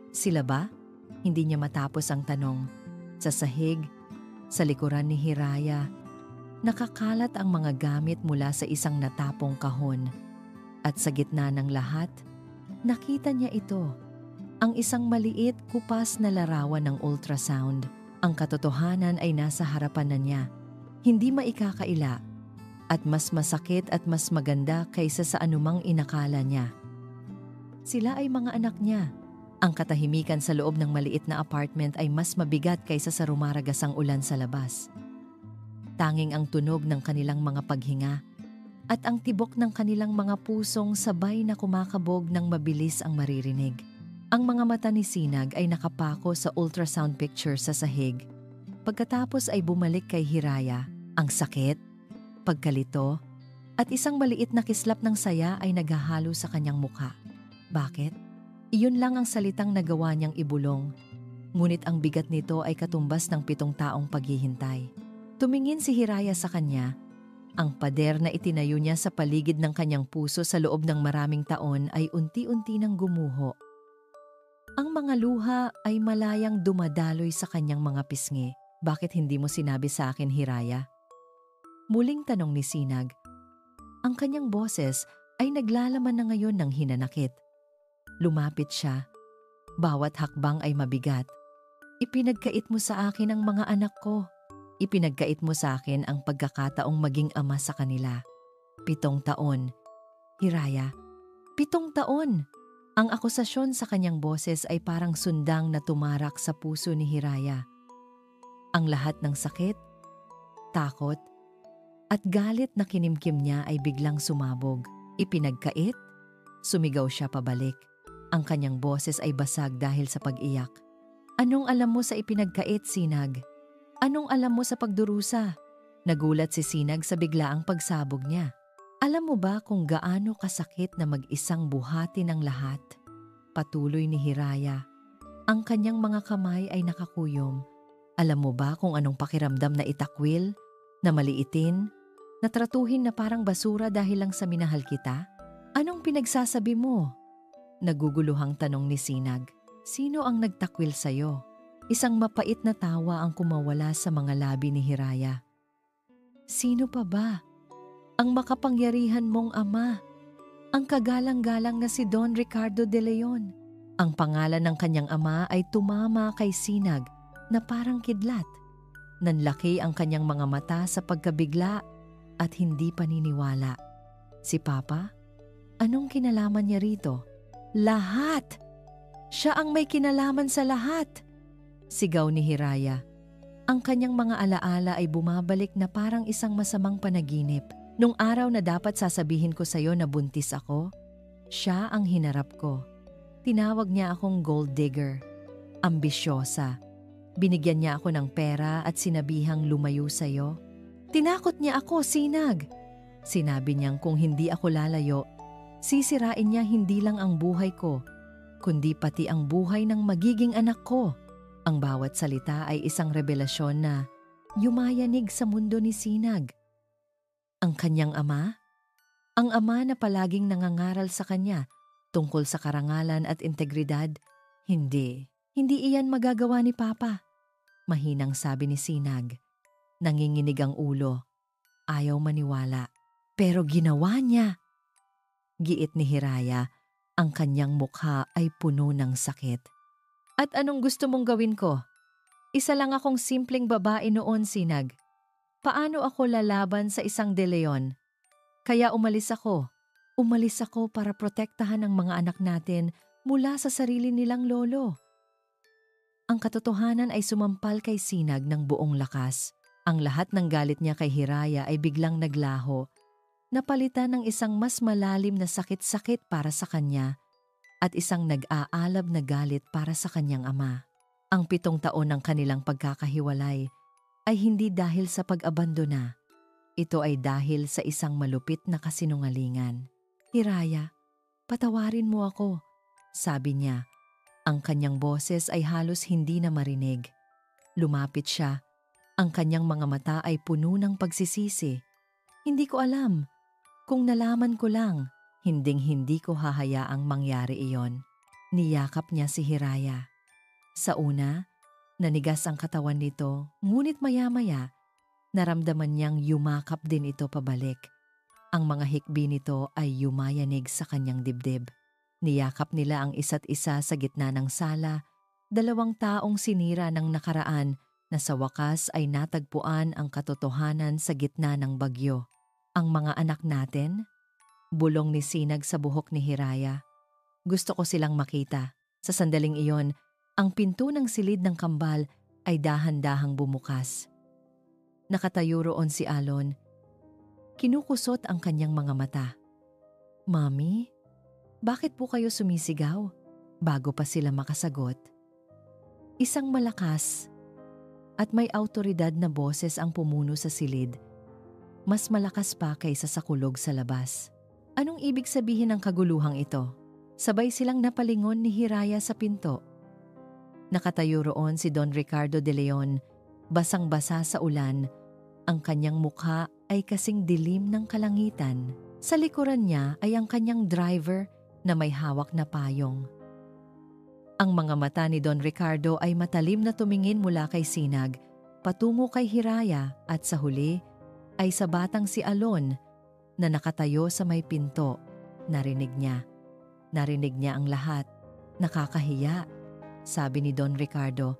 Sila ba? Hindi niya matapos ang tanong. Sa sahig, sa likuran ni Hiraya, nakakalat ang mga gamit mula sa isang natapong kahon. At sa gitna ng lahat, nakita niya ito. Ang isang maliit, kupas na larawan ng ultrasound. Ang katotohanan ay nasa harapan na niya. Hindi maikakaila. At mas masakit at mas maganda kaysa sa anumang inakala niya. Sila ay mga anak niya. Ang katahimikan sa loob ng maliit na apartment ay mas mabigat kaysa sa rumaragasang ulan sa labas. Tanging ang tunog ng kanilang mga paghinga at ang tibok ng kanilang mga pusong sabay na kumakabog ng mabilis ang maririnig. Ang mga mata ni Sinag ay nakapako sa ultrasound picture sa sahig. Pagkatapos ay bumalik kay Hiraya. Ang sakit, pagkalito, at isang maliit na kislap ng saya ay naghahalo sa kanyang mukha. Bakit? Iyon lang ang salitang nagawa niyang ibulong. Ngunit ang bigat nito ay katumbas ng 7 taong paghihintay. Tumingin si Hiraya sa kanya. Ang pader na itinayo niya sa paligid ng kanyang puso sa loob ng maraming taon ay unti-unti nang gumuho. Ang mga luha ay malayang dumadaloy sa kanyang mga pisngi. Bakit hindi mo sinabi sa akin, Hiraya? Muling tanong ni Sinag. Ang kanyang boses ay naglalaman na ngayon ng hinanakit. Lumapit siya. Bawat hakbang ay mabigat. Ipinagkait mo sa akin ang mga anak ko. Ipinagkait mo sa akin ang pagkakataong maging ama sa kanila. 7 taon. Hiraya, 7 taon. Ang akusasyon sa kanyang boses ay parang sundang na tumarak sa puso ni Hiraya. Ang lahat ng sakit, takot, at galit na kinimkim niya ay biglang sumabog. Ipinagkait, sumigaw siya pabalik. Ang kanyang boses ay basag dahil sa pag-iyak. Anong alam mo sa ipinagkait, Sinag? Anong alam mo sa pagdurusa? Nagulat si Sinag sa biglaang pagsabog niya. Alam mo ba kung gaano kasakit na mag-isang buhati ng lahat? Patuloy ni Hiraya. Ang kanyang mga kamay ay nakakuyom. Alam mo ba kung anong pakiramdam na itakwil, na maliitin, na tratuhin na parang basura dahil lang sa minahal kita? Anong pinagsasabi mo? Naguguluhang tanong ni Sinag. Sino ang nagtakwil sa'yo? Isang mapait na tawa ang kumawala sa mga labi ni Hiraya. Sino pa ba? Ang makapangyarihan mong ama. Ang kagalang-galang na si Don Ricardo de Leon. Ang pangalan ng kanyang ama ay tumama kay Sinag na parang kidlat. Nanlaki ang kanyang mga mata sa pagkabigla at hindi paniniwala. Si Papa? Anong kinalaman niya rito? Lahat! Siya ang may kinalaman sa lahat! Sigaw ni Hiraya. Ang kanyang mga alaala ay bumabalik na parang isang masamang panaginip. Nung araw na dapat sasabihin ko sa'yo na buntis ako, siya ang hinarap ko. Tinawag niya akong gold digger, ambisyosa. Binigyan niya ako ng pera at sinabihang lumayo sa'yo. Tinakot niya ako, Sinag. Sinabi niyang kung hindi ako lalayo, sisirain niya hindi lang ang buhay ko, kundi pati ang buhay ng magiging anak ko. Ang bawat salita ay isang revelasyon na yumayanig sa mundo ni Sinag. Ang kanyang ama? Ang ama na palaging nangangaral sa kanya tungkol sa karangalan at integridad? Hindi. Hindi iyan magagawa ni Papa. Mahinang sabi ni Sinag. Nanginginig ang ulo. Ayaw maniwala. Pero ginawa niya. Giit ni Hiraya, ang kanyang mukha ay puno ng sakit. At anong gusto mong gawin ko? Isa lang akong simpleng babae noon, Sinag. Paano ako lalaban sa isang De Leon? Kaya umalis ako. Umalis ako para protektahan ang mga anak natin mula sa sarili nilang lolo. Ang katotohanan ay sumampal kay Sinag ng buong lakas. Ang lahat ng galit niya kay Hiraya ay biglang naglaho. Napalitan ng isang mas malalim na sakit-sakit para sa kanya at isang nag-aalab na galit para sa kanyang ama. Ang 7 taon ng kanilang pagkakahiwalay ay hindi dahil sa pag-abandona. Ito ay dahil sa isang malupit na kasinungalingan. Hiraya, patawarin mo ako, sabi niya. Ang kanyang boses ay halos hindi na marinig. Lumapit siya, Ang kanyang mga mata ay puno ng pagsisisi. Hindi ko alam. Kung nalaman ko lang, hinding-hindi ko hahayaang mangyari iyon. Niyakap niya si Hiraya. Sa una, nanigas ang katawan nito, ngunit maya-maya, naramdaman niyang yumakap din ito pabalik. Ang mga hikbi nito ay yumayanig sa kanyang dibdib. Niyakap nila ang isa't isa sa gitna ng sala, dalawang taong sinira ng nakaraan na sa wakas ay natagpuan ang katotohanan sa gitna ng bagyo. Ang mga anak natin? Bulong ni Sinag sa buhok ni Hiraya. Gusto ko silang makita. Sa sandaling iyon, ang pinto ng silid ng kambal ay dahan-dahang bumukas. Nakatayo roon si Alon. Kinukusot ang kanyang mga mata. Mami, bakit po kayo sumisigaw? Bago pa sila makasagot. Isang malakas at may autoridad na boses ang pumuno sa silid. Mas malakas pa kaysa sa kulog sa labas. Anong ibig sabihin ng kaguluhang ito? Sabay silang napalingon ni Hiraya sa pinto. Nakatayo roon si Don Ricardo de Leon, basang-basa sa ulan. Ang kanyang mukha ay kasing dilim ng kalangitan. Sa likuran niya ay ang kanyang driver na may hawak na payong. Ang mga mata ni Don Ricardo ay matalim na tumingin mula kay Sinag, patungo kay Hiraya at sa huli ay sa batang si Alon na nakatayo sa may pinto. Narinig niya ang lahat. Nakakahiya, sabi ni Don Ricardo.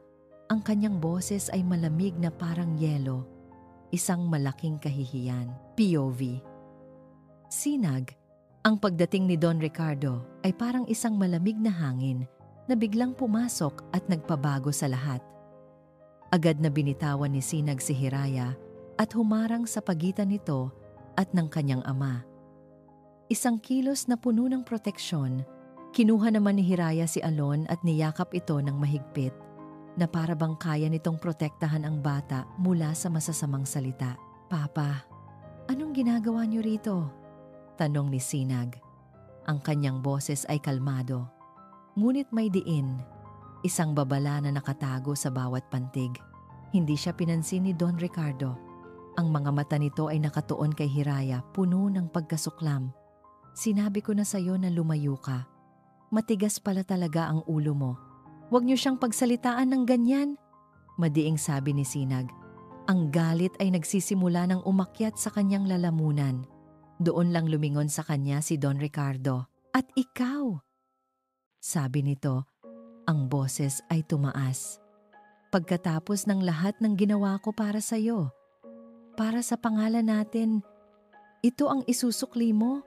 Ang kanyang boses ay malamig na parang yelo. Isang malaking kahihiyan. POV. Sinag, ang pagdating ni Don Ricardo ay parang isang malamig na hangin na biglang pumasok at nagpabago sa lahat. Agad na binitawan ni Sinag si Hiraya at humarang sa pagitan nito at ng kanyang ama. Isang kilos na puno ng proteksyon. Kinuha naman ni Hiraya si Alon at niyakap ito ng mahigpit na para bang kaya nitong protektahan ang bata mula sa masasamang salita. Papa, anong ginagawa niyo rito? Tanong ni Sinag. Ang kanyang boses ay kalmado. Ngunit may diin, isang babala na nakatago sa bawat pantig. Hindi siya pinansin ni Don Ricardo. Ang mga mata nito ay nakatuon kay Hiraya, puno ng pagkasuklam. Sinabi ko na sa'yo na lumayo ka. Matigas pala talaga ang ulo mo. Huwag niyo siyang pagsalitaan ng ganyan. Madiing sabi ni Sinag. Ang galit ay nagsisimula ng umakyat sa kanyang lalamunan. Doon lang lumingon sa kanya si Don Ricardo. At ikaw? Sabi nito, ang boses ay tumaas. Pagkatapos ng lahat ng ginawa ko para sa'yo, para sa pangalan natin, ito ang isusukli mo?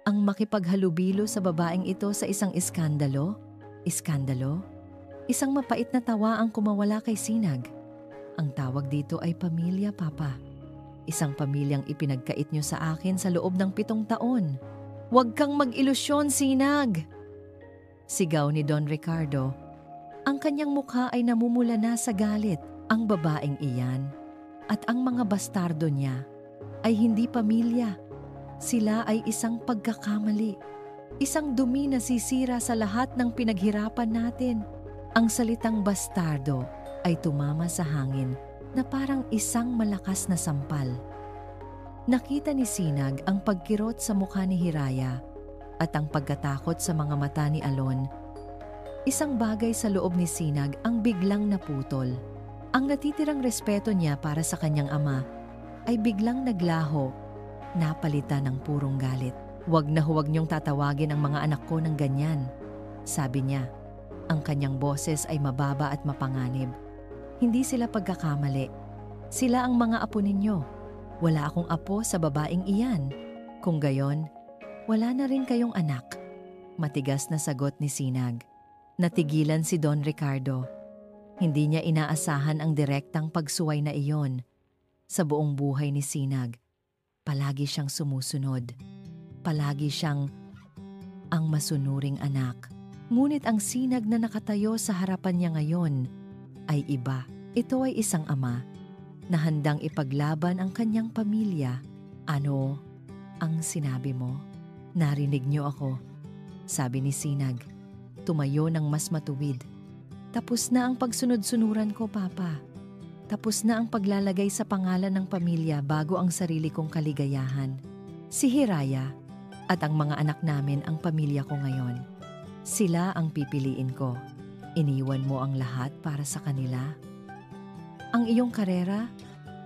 Ang makipaghalubilo sa babaeng ito sa isang iskandalo? Iskandalo? Isang mapait na tawa ang kumawala kay Sinag. Ang tawag dito ay pamilya, Papa. Isang pamilyang ipinagkait niyo sa akin sa loob ng 7 taon. Huwag kang mag-ilusyon, Sinag! Sigaw ni Don Ricardo. Ang kanyang mukha ay namumula na sa galit. Ang babaeng iyan at ang mga bastardo niya ay hindi pamilya. Sila ay isang pagkakamali. Isang dumi na sisira sa lahat ng pinaghirapan natin. Ang salitang bastardo ay tumama sa hangin na parang isang malakas na sampal. Nakita ni Sinag ang pagkirot sa mukha ni Hiraya at ang pagkatakot sa mga mata ni Alon. Isang bagay sa loob ni Sinag ang biglang naputol. Ang natitirang respeto niya para sa kanyang ama ay biglang naglaho, napalitan ng purong galit. Huwag niyong tatawagin ang mga anak ko ng ganyan, sabi niya. Ang kanyang boses ay mababa at mapanganib. Hindi sila pagkakamali. Sila ang mga apo ninyo. Wala akong apo sa babaeng iyan. Kung gayon, wala na rin kayong anak. Matigas na sagot ni Sinag. Natigilan si Don Ricardo. Hindi niya inaasahan ang direktang pagsuway na iyon. Sa buong buhay ni Sinag, palagi siyang sumusunod. Palagi siyang ang masunuring anak. Ngunit ang Sinag na nakatayo sa harapan niya ngayon ay iba. Ito ay isang ama na handang ipaglaban ang kanyang pamilya. Ano ang sinabi mo? Narinig niyo ako, sabi ni Sinag. Tumayo ng mas matuwid. Tapos na ang pagsunod-sunuran ko, Papa. tapos na ang paglalagay sa pangalan ng pamilya bago ang sarili kong kaligayahan. Si Hiraya at ang mga anak namin ang pamilya ko ngayon. Sila ang pipiliin ko. Iniwan mo ang lahat para sa kanila. Ang iyong karera,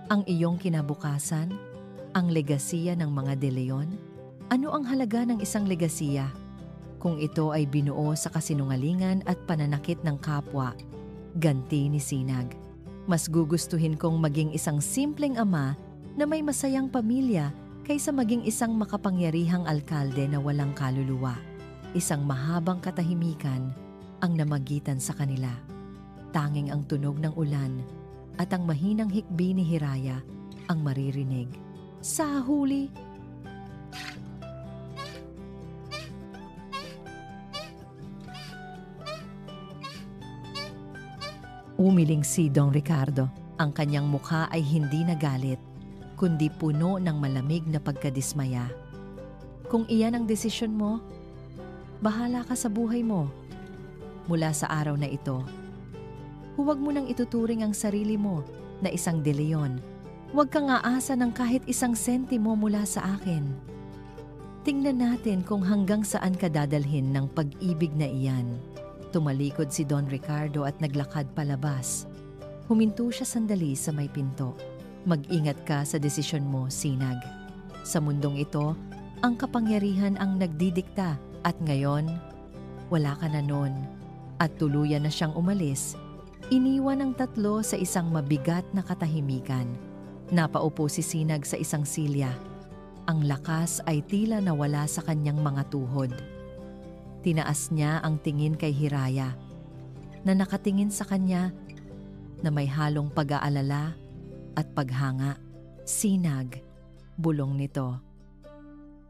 ang iyong kinabukasan, ang legasiya ng mga De Leon. Ano ang halaga ng isang legasiya kung ito ay binuo sa kasinungalingan at pananakit ng kapwa? Ganti ni Sinag. Mas gugustuhin kong maging isang simpleng ama na may masayang pamilya kaysa maging isang makapangyarihang alkalde na walang kaluluwa. Isang mahabang katahimikan ang namagitan sa kanila. Tanging ang tunog ng ulan at ang mahinang hikbi ni Hiraya ang maririnig. Sa huli, umiling si Don Ricardo. Ang kanyang mukha ay hindi nagalit, kundi puno ng malamig na pagkadismaya. Kung iyan ang desisyon mo, bahala ka sa buhay mo. Mula sa araw na ito, huwag mo nang ituturing ang sarili mo na isang De Leon. Huwag kang aasa ng kahit isang sentimo mula sa akin. Tingnan natin kung hanggang saan ka dadalhin ng pag-ibig na iyan. Tumalikod si Don Ricardo at naglakad palabas. Huminto siya sandali sa may pinto. Mag-ingat ka sa desisyon mo, Sinag. Sa mundong ito, ang kapangyarihan ang nagdidikta at ngayon, wala ka na nun. At tuluyan na siyang umalis. Iniwan ang tatlo sa isang mabigat na katahimikan. Napaupo si Sinag sa isang silya. Ang lakas ay tila nawala sa kanyang mga tuhod. Tinaas niya ang tingin kay Hiraya, na nakatingin sa kanya na may halong pag-aalala at paghanga. Sinag, bulong nito.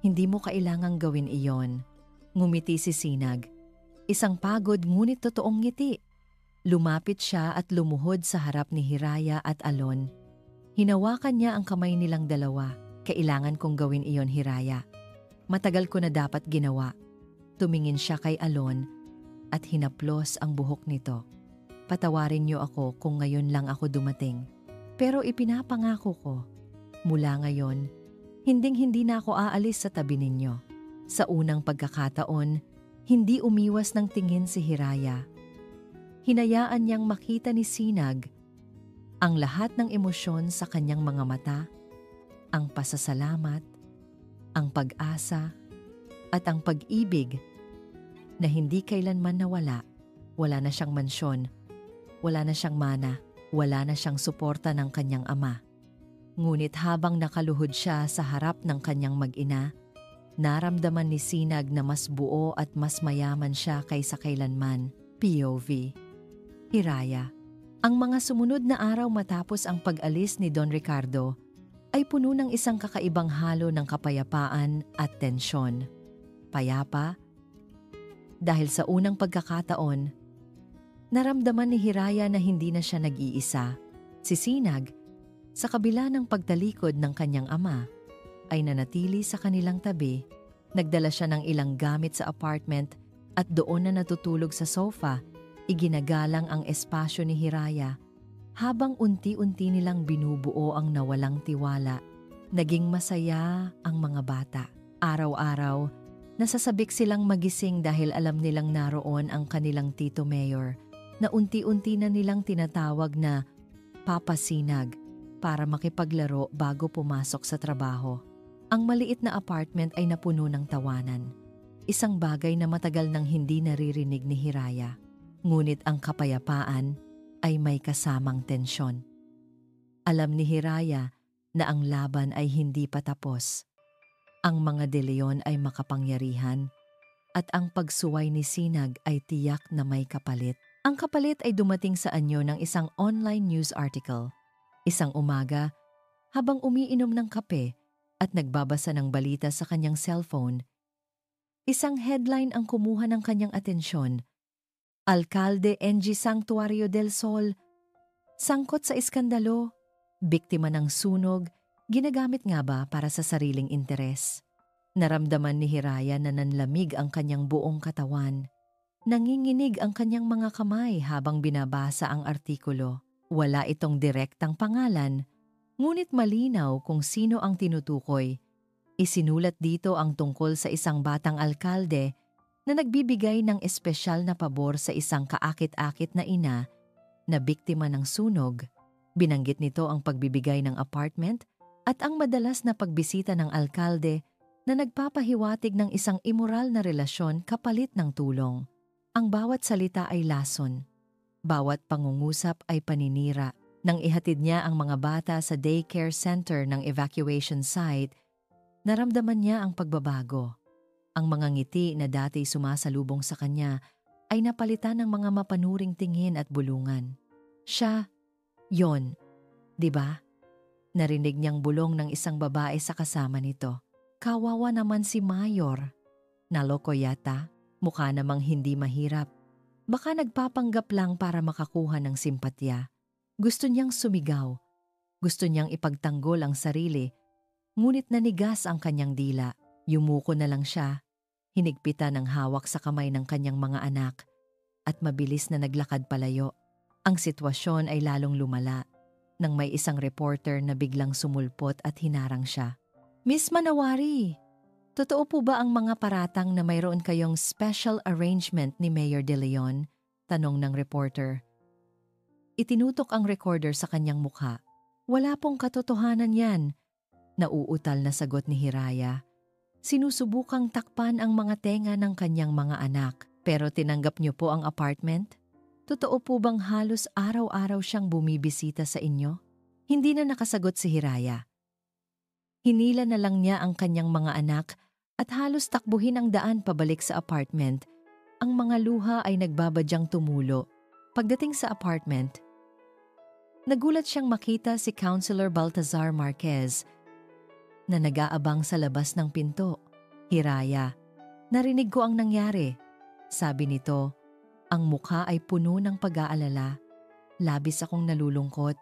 Hindi mo kailangang gawin iyon. Ngumiti si Sinag. Isang pagod ngunit totoong ngiti. Lumapit siya at lumuhod sa harap ni Hiraya at Alon. Hinawakan niya ang kamay nilang dalawa. Kailangan kong gawin iyon, Hiraya. Matagal ko na dapat ginawa. Tumingin siya kay Alon at hinaplos ang buhok nito. Patawarin niyo ako kung ngayon lang ako dumating. Pero ipinapangako ko, mula ngayon, hinding-hindi na ako aalis sa tabi ninyo. Sa unang pagkakataon, hindi umiwas ng tingin si Hiraya. Hinayaan niyang makita ni Sinag ang lahat ng emosyon sa kanyang mga mata, ang pasasalamat, ang pag-asa, at ang pag-ibig na hindi kailanman nawala. Wala na siyang mansyon, wala na siyang mana, wala na siyang suporta ng kanyang ama. Ngunit habang nakaluhod siya sa harap ng kanyang mag-ina, naramdaman ni Sinag na mas buo at mas mayaman siya kaysa kailanman. POV. Hiraya. Ang mga sumunod na araw matapos ang pag-alis ni Don Ricardo ay puno ng isang kakaibang halo ng kapayapaan at tensyon. Payapa, dahil sa unang pagkakataon, naramdaman ni Hiraya na hindi na siya nag-iisa. Si Sinag, sa kabila ng pagtalikod ng kanyang ama, ay nanatili sa kanilang tabi. Nagdala siya ng ilang gamit sa apartment at doon na natutulog sa sofa, iginagalang ang espasyo ni Hiraya. Habang unti-unti nilang binubuo ang nawalang tiwala, naging masaya ang mga bata. Araw-araw, nasasabik silang magising dahil alam nilang naroon ang kanilang Tito Mayor na unti-unti na nilang tinatawag na Papa Sinag para makipaglaro bago pumasok sa trabaho. Ang maliit na apartment ay napuno ng tawanan. Isang bagay na matagal nang hindi naririnig ni Hiraya. Ngunit ang kapayapaan ay may kasamang tensyon. Alam ni Hiraya na ang laban ay hindi pa tapos. Ang mga De Leon ay makapangyarihan at ang pagsuway ni Sinag ay tiyak na may kapalit. Ang kapalit ay dumating sa anyo ng isang online news article. Isang umaga, habang umiinom ng kape at nagbabasa ng balita sa kanyang cellphone, isang headline ang kumuha ng kanyang atensyon. Alkalde NG Santuario del Sol, sangkot sa iskandalo, biktima ng sunog, ginagamit nga ba para sa sariling interes? Naramdaman ni Hiraya na nanlamig ang kanyang buong katawan. Nanginginig ang kanyang mga kamay habang binabasa ang artikulo. Wala itong direktang pangalan, ngunit malinaw kung sino ang tinutukoy. Isinulat dito ang tungkol sa isang batang alkalde na nagbibigay ng espesyal na pabor sa isang kaakit-akit na ina na biktima ng sunog. Binanggit nito ang pagbibigay ng apartment at ang madalas na pagbisita ng alkalde na nagpapahiwatig ng isang immoral na relasyon kapalit ng tulong. Ang bawat salita ay lason. Bawat pangungusap ay paninira. Nang ihatid niya ang mga bata sa daycare center ng evacuation site, naramdaman niya ang pagbabago. Ang mga ngiti na dati sumasalubong sa kanya ay napalitan ng mga mapanuring tingin at bulungan. Siya, yon, di ba? Narinig niyang bulong ng isang babae sa kasama nito. Kawawa naman si Mayor. Naloko yata, mukha namang hindi mahirap. Baka nagpapanggap lang para makakuha ng simpatya. Gusto niyang sumigaw. Gusto niyang ipagtanggol ang sarili. Ngunit nanigas ang kanyang dila. Yumuko na lang siya. Hinigpitan ng hawak sa kamay ng kanyang mga anak. At mabilis na naglakad palayo. Ang sitwasyon ay lalong lumala nang may isang reporter na biglang sumulpot at hinarang siya. Miss Manawari, totoo po ba ang mga paratang na mayroon kayong special arrangement ni Mayor De Leon? Tanong ng reporter. Itinutok ang recorder sa kanyang mukha. Wala pong katotohanan yan. Nauutal na sagot ni Hiraya. Sinusubukang takpan ang mga tenga ng kanyang mga anak. Pero tinanggap niyo po ang apartment? Totoo po bang halos araw-araw siyang bumibisita sa inyo? Hindi na nakasagot si Hiraya. Hinila na lang niya ang kanyang mga anak at halos takbuhin ang daan pabalik sa apartment. Ang mga luha ay nagbabadyang tumulo. Pagdating sa apartment, nagulat siyang makita si Councilor Baltazar Marquez na nag-aabang sa labas ng pinto. Hiraya, narinig ko ang nangyari. Sabi nito, ang mukha ay puno ng pag-aalala. Labis akong nalulungkot.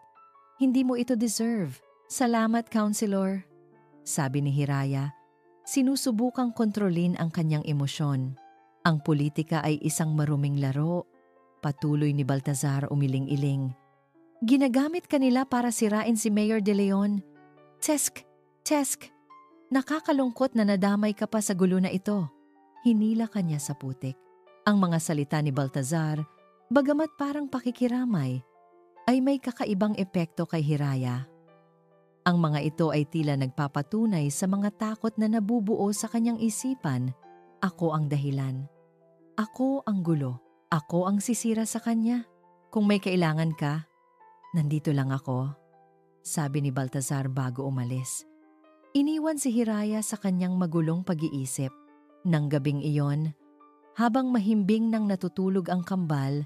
Hindi mo ito deserve. Salamat, Councilor. Sabi ni Hiraya, sinusubukang kontrolin ang kanyang emosyon. Ang politika ay isang maruming laro. Patuloy ni Baltazar umiling-iling. Ginagamit kanila para sirain si Mayor De Leon. Tesk, nakakalungkot na nadamay ka pa sa gulo na ito. Hinila kanya sa putik. Ang mga salita ni Baltazar, bagamat parang pakikiramay, ay may kakaibang epekto kay Hiraya. Ang mga ito ay tila nagpapatunay sa mga takot na nabubuo sa kanyang isipan. Ako ang dahilan. Ako ang gulo. Ako ang sisira sa kanya. Kung may kailangan ka, nandito lang ako, sabi ni Baltazar bago umalis. Iniwan si Hiraya sa kanyang magulong pag-iisip. Nang gabing iyon, habang mahimbing nang natutulog ang kambal,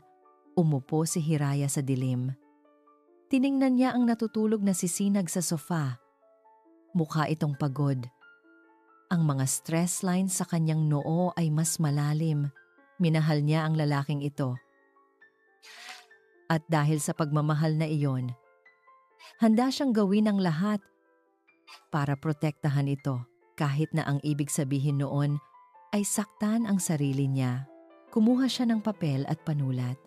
umupo si Hiraya sa dilim. Tiningnan niya ang natutulog na sisinag sa sofa. Mukha itong pagod. Ang mga stress lines sa kanyang noo ay mas malalim. Minahal niya ang lalaking ito. At dahil sa pagmamahal na iyon, handa siyang gawin ang lahat para protektahan ito. Kahit na ang ibig sabihin noon ay saktan ang sarili niya. Kumuha siya ng papel at panulat.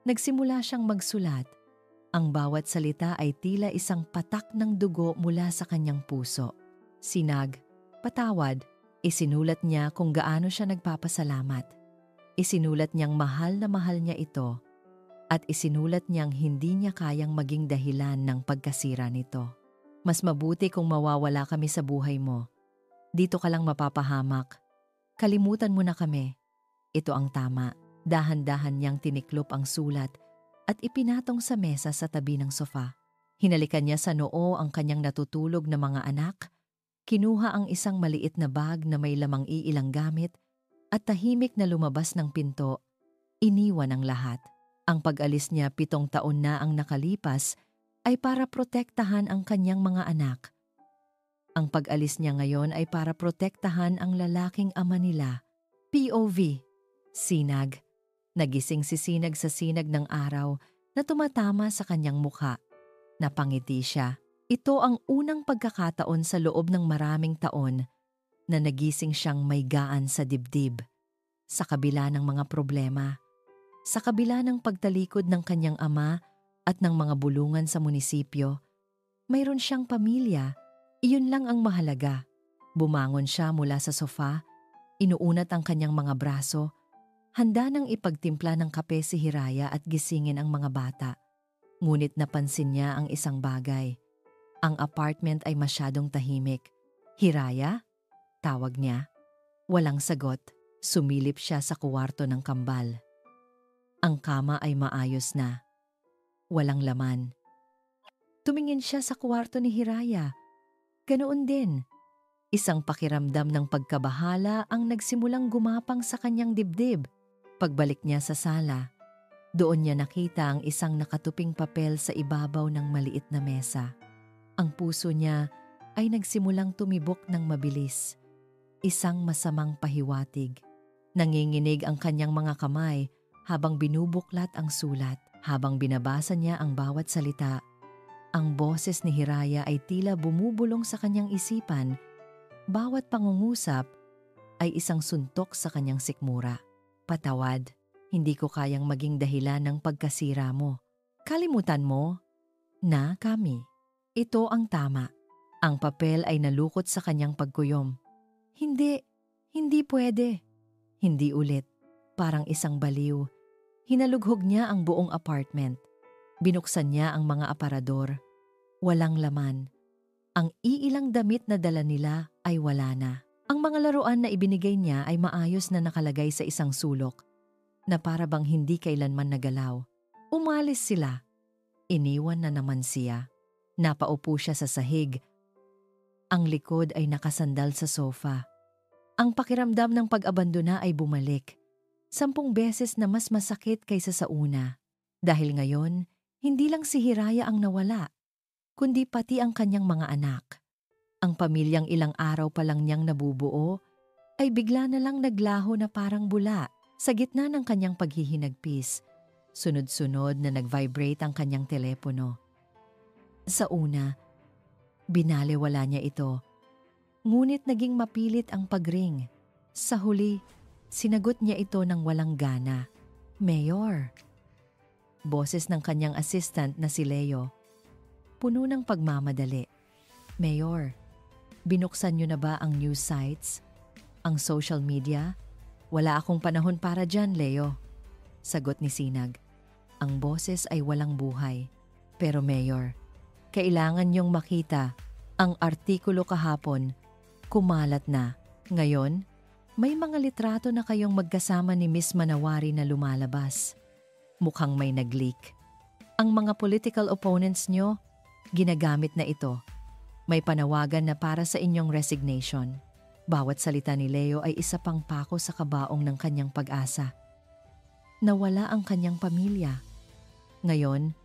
Nagsimula siyang magsulat. Ang bawat salita ay tila isang patak ng dugo mula sa kanyang puso. Sinag, patawad, isinulat niya kung gaano siya nagpapasalamat. Isinulat niyang mahal na mahal niya ito at isinulat niyang hindi niya kayang maging dahilan ng pagkasira nito. Mas mabuti kung mawawala kami sa buhay mo. Dito ka lang mapapahamak. Kalimutan mo na kami. Ito ang tama. Dahan-dahan niyang tiniklop ang sulat at ipinatong sa mesa sa tabi ng sofa. Hinalikan niya sa noo ang kanyang natutulog na mga anak, kinuha ang isang maliit na bag na may lamang iilang gamit at tahimik na lumabas ng pinto, iniwan ang lahat. Ang pag-alis niya 7 taon na ang nakalipas ay para protektahan ang kanyang mga anak. Ang pag-alis niya ngayon ay para protektahan ang lalaking ama nila. POV, sinag. Nagising si Sinag sa sinag ng araw na tumatama sa kanyang mukha. Napangiti siya. Ito ang unang pagkakataon sa loob ng maraming taon na nagising siyang may gaan sa dibdib. Sa kabila ng mga problema, sa kabila ng pagtalikod ng kanyang ama at ng mga bulungan sa munisipyo. Mayroon siyang pamilya, iyon lang ang mahalaga. Bumangon siya mula sa sofa, inuunat ang kanyang mga braso, handa nang ipagtimpla ng kape si Hiraya at gisingin ang mga bata. Ngunit napansin niya ang isang bagay. Ang apartment ay masyadong tahimik. "Hiraya?" tawag niya. Walang sagot. Sumilip siya sa kuwarto ng kambal. Ang kama ay maayos na. Walang laman. Tumingin siya sa kuwarto ni Hiraya. Ganoon din. Isang pakiramdam ng pagkabahala ang nagsimulang gumapang sa kanyang dibdib. Pagbalik niya sa sala, doon niya nakita ang isang nakatuping papel sa ibabaw ng maliit na mesa. Ang puso niya ay nagsimulang tumibok ng mabilis. Isang masamang pahiwatig. Nanginginig ang kanyang mga kamay habang binubuklat ang sulat. Habang binabasa niya ang bawat salita, ang boses ni Hiraya ay tila bumubulong sa kanyang isipan. Bawat pangungusap ay isang suntok sa kanyang sikmura. "Patawad, hindi ko kayang maging dahilan ng pagkasira mo. Kalimutan mo na kami. Ito ang tama." Ang papel ay nalukot sa kanyang pagkuyom. Hindi pwede." Hindi ulit, parang isang baliw. Hinalughog niya ang buong apartment. Binuksan niya ang mga aparador. Walang laman. Ang iilang damit na dala nila ay wala na. Ang mga laruan na ibinigay niya ay maayos na nakalagay sa isang sulok na para bang hindi kailanman nagalaw. Umalis sila. Iniwan na naman siya. Napaupo siya sa sahig. Ang likod ay nakasandal sa sofa. Ang pakiramdam ng pag-abandona ay bumalik. 10 beses na mas masakit kaysa sa una. Dahil ngayon, hindi lang si Hiraya ang nawala, kundi pati ang kanyang mga anak. Ang pamilyang ilang araw pa lang niyang nabubuo ay bigla na lang naglaho na parang bula sa gitna ng kanyang paghihinagpis. Sunod-sunod na nag-vibrate ang kanyang telepono. Sa una, binalewala niya ito. Ngunit naging mapilit ang pagring. Sa huli, sinagot niya ito ng walang gana. "Mayor." Boses ng kanyang assistant na si Leo. Puno ng pagmamadali. "Mayor, binuksan niyo na ba ang news sites? Ang social media? Wala akong panahon para dyan, Leo." Sagot ni Sinag. Ang boses ay walang buhay. "Pero Mayor, kailangan niyong makita ang artikulo kahapon. Kumalat na. Ngayon, may mga litrato na kayong magkasama ni Miss Manawari na lumalabas. Mukhang may nag-leak. Ang mga political opponents nyo, ginagamit na ito. May panawagan na para sa inyong resignation." Bawat salita ni Leo ay isa pang pako sa kabaong ng kanyang pag-asa. Nawala ang kanyang pamilya. Ngayon,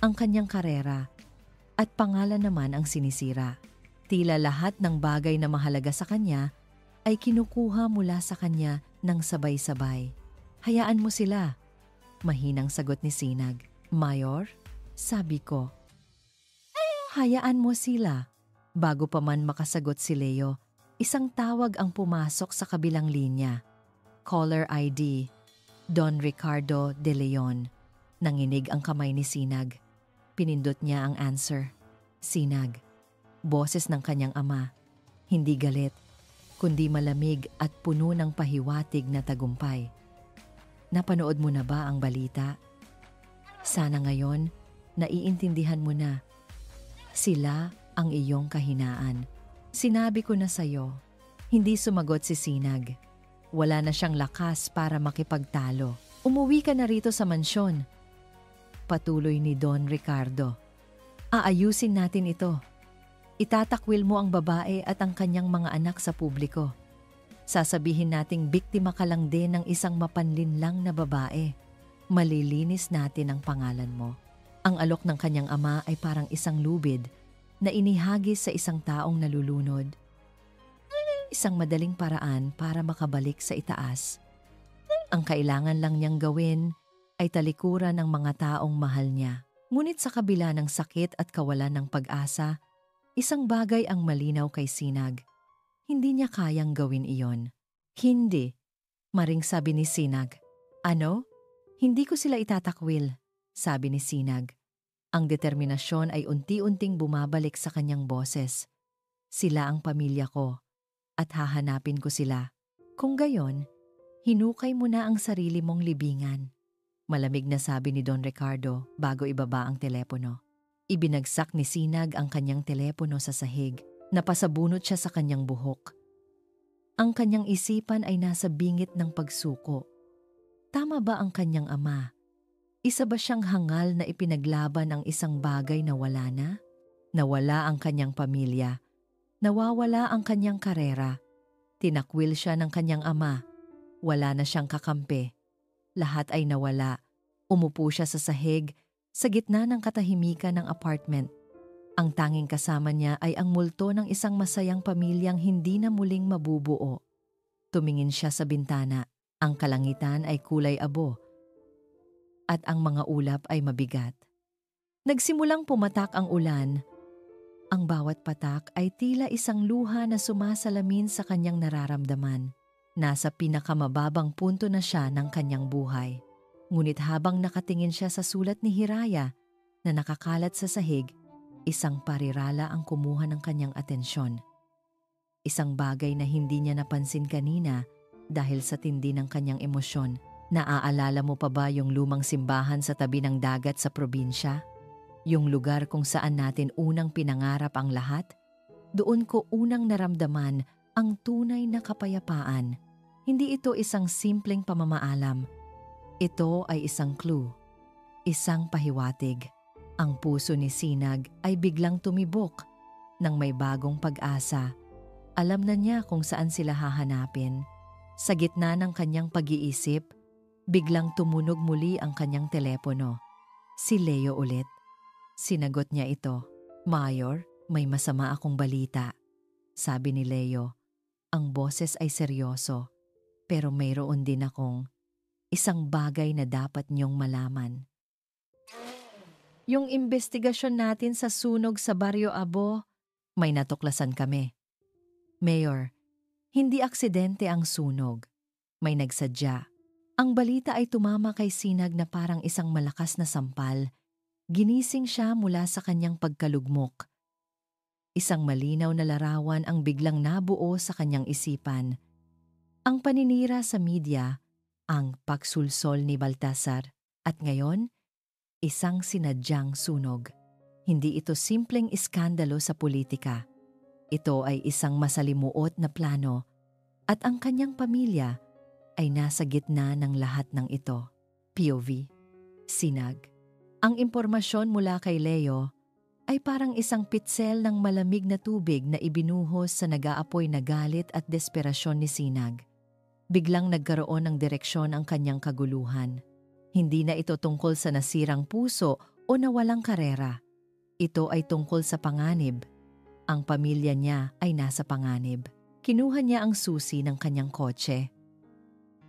ang kanyang karera at pangalan naman ang sinisira. Tila lahat ng bagay na mahalaga sa kanya ay kinukuha mula sa kanya ng sabay-sabay. "Hayaan mo sila," mahinang sagot ni Sinag. "Mayor?" sabi ko. "Hayaan mo sila." Bago pa man makasagot si Leo, isang tawag ang pumasok sa kabilang linya. Caller ID, Don Ricardo De Leon. Nanginig ang kamay ni Sinag. Pinindot niya ang answer. Sinag. Boses ng kanyang ama. Hindi galit, kundi malamig at puno ng pahiwatig na tagumpay. "Napanood mo na ba ang balita? Sana ngayon, naiintindihan mo na. Sila ang iyong kahinaan. Sinabi ko na sa'yo." Hindi sumagot si Sinag. Wala na siyang lakas para makipagtalo. "Umuwi ka na rito sa mansyon." Patuloy ni Don Ricardo. "Aayusin natin ito. Itatakwil mo ang babae at ang kanyang mga anak sa publiko. Sasabihin nating biktima ka lang din ng isang mapanlinlang na babae. Malilinis natin ang pangalan mo." Ang alok ng kanyang ama ay parang isang lubid na inihagis sa isang taong nalulunod. Isang madaling paraan para makabalik sa itaas. Ang kailangan lang niyang gawin ay talikuran ng mga taong mahal niya. Ngunit sa kabila ng sakit at kawalan ng pag-asa, isang bagay ang malinaw kay Sinag. Hindi niya kayang gawin iyon. "Hindi," maring sabi ni Sinag. "Ano? Hindi ko sila itatakwil," sabi ni Sinag. Ang determinasyon ay unti-unting bumabalik sa kanyang boses. Sila ang pamilya ko at hahanapin ko sila. Kung gayon, hinukay mo na ang sarili mong libingan. Malamig na sabi ni Don Ricardo bago ibaba ang telepono. Ibinagsak ni Sinag ang kanyang telepono sa sahig. Napasabunot siya sa kanyang buhok. Ang kanyang isipan ay nasa bingit ng pagsuko. Tama ba ang kanyang ama? Isa ba siyang hangal na ipinaglaban ang isang bagay na wala na? Nawala ang kanyang pamilya. Nawawala ang kanyang karera. Tinakwil siya ng kanyang ama. Wala na siyang kakampi. Lahat ay nawala. Umupo siya sa sahig, sa gitna ng katahimikan ng apartment. Ang tanging kasama niya ay ang multo ng isang masayang pamilyang hindi na muling mabubuo. Tumingin siya sa bintana. Ang kalangitan ay kulay abo. At ang mga ulap ay mabigat. Nagsimulang pumatak ang ulan. Ang bawat patak ay tila isang luha na sumasalamin sa kanyang nararamdaman. Nasa pinakamababang punto na siya ng kanyang buhay. Ngunit habang nakatingin siya sa sulat ni Hiraya na nakakalat sa sahig, isang parirala ang kumuha ng kanyang atensyon. Isang bagay na hindi niya napansin kanina dahil sa tindi ng kanyang emosyon. Naaalala mo pa ba yung lumang simbahan sa tabi ng dagat sa probinsya? Yung lugar kung saan natin unang pinangarap ang lahat? Doon ko unang naramdaman ang tunay na kapayapaan. Hindi ito isang simpleng pamamaalam. Ito ay isang clue, isang pahiwatig. Ang puso ni Sinag ay biglang tumibok nang may bagong pag-asa. Alam na niya kung saan sila hahanapin. Sa gitna ng kanyang pag-iisip, biglang tumunog muli ang kanyang telepono. Si Leo ulit. Sinagot niya ito. "Mayor, may masama akong balita." Sabi ni Leo. Ang boses ay seryoso, pero mayroon din akong isang bagay na dapat niyong malaman. Yung investigasyon natin sa sunog sa Barrio Abo, may natuklasan kami. Mayor, hindi aksidente ang sunog. May nagsadya. Ang balita ay tumama kay Sinag na parang isang malakas na sampal. Ginising siya mula sa kanyang pagkalugmok. Isang malinaw na larawan ang biglang nabuo sa kanyang isipan. Ang paninira sa media, ang pagsulsol ni Baltasar, at ngayon, isang sinadyang sunog. Hindi ito simpleng iskandalo sa politika. Ito ay isang masalimuot na plano at ang kanyang pamilya ay nasa gitna ng lahat ng ito. POV, Sinag. Ang impormasyon mula kay Leo ay parang isang pitsel ng malamig na tubig na ibinuhos sa nag-aapoy na galit at desperasyon ni Sinag. Biglang nagkaroon ng direksyon ang kanyang kaguluhan. Hindi na ito tungkol sa nasirang puso o nawalang karera. Ito ay tungkol sa panganib. Ang pamilya niya ay nasa panganib. Kinuha niya ang susi ng kanyang kotse.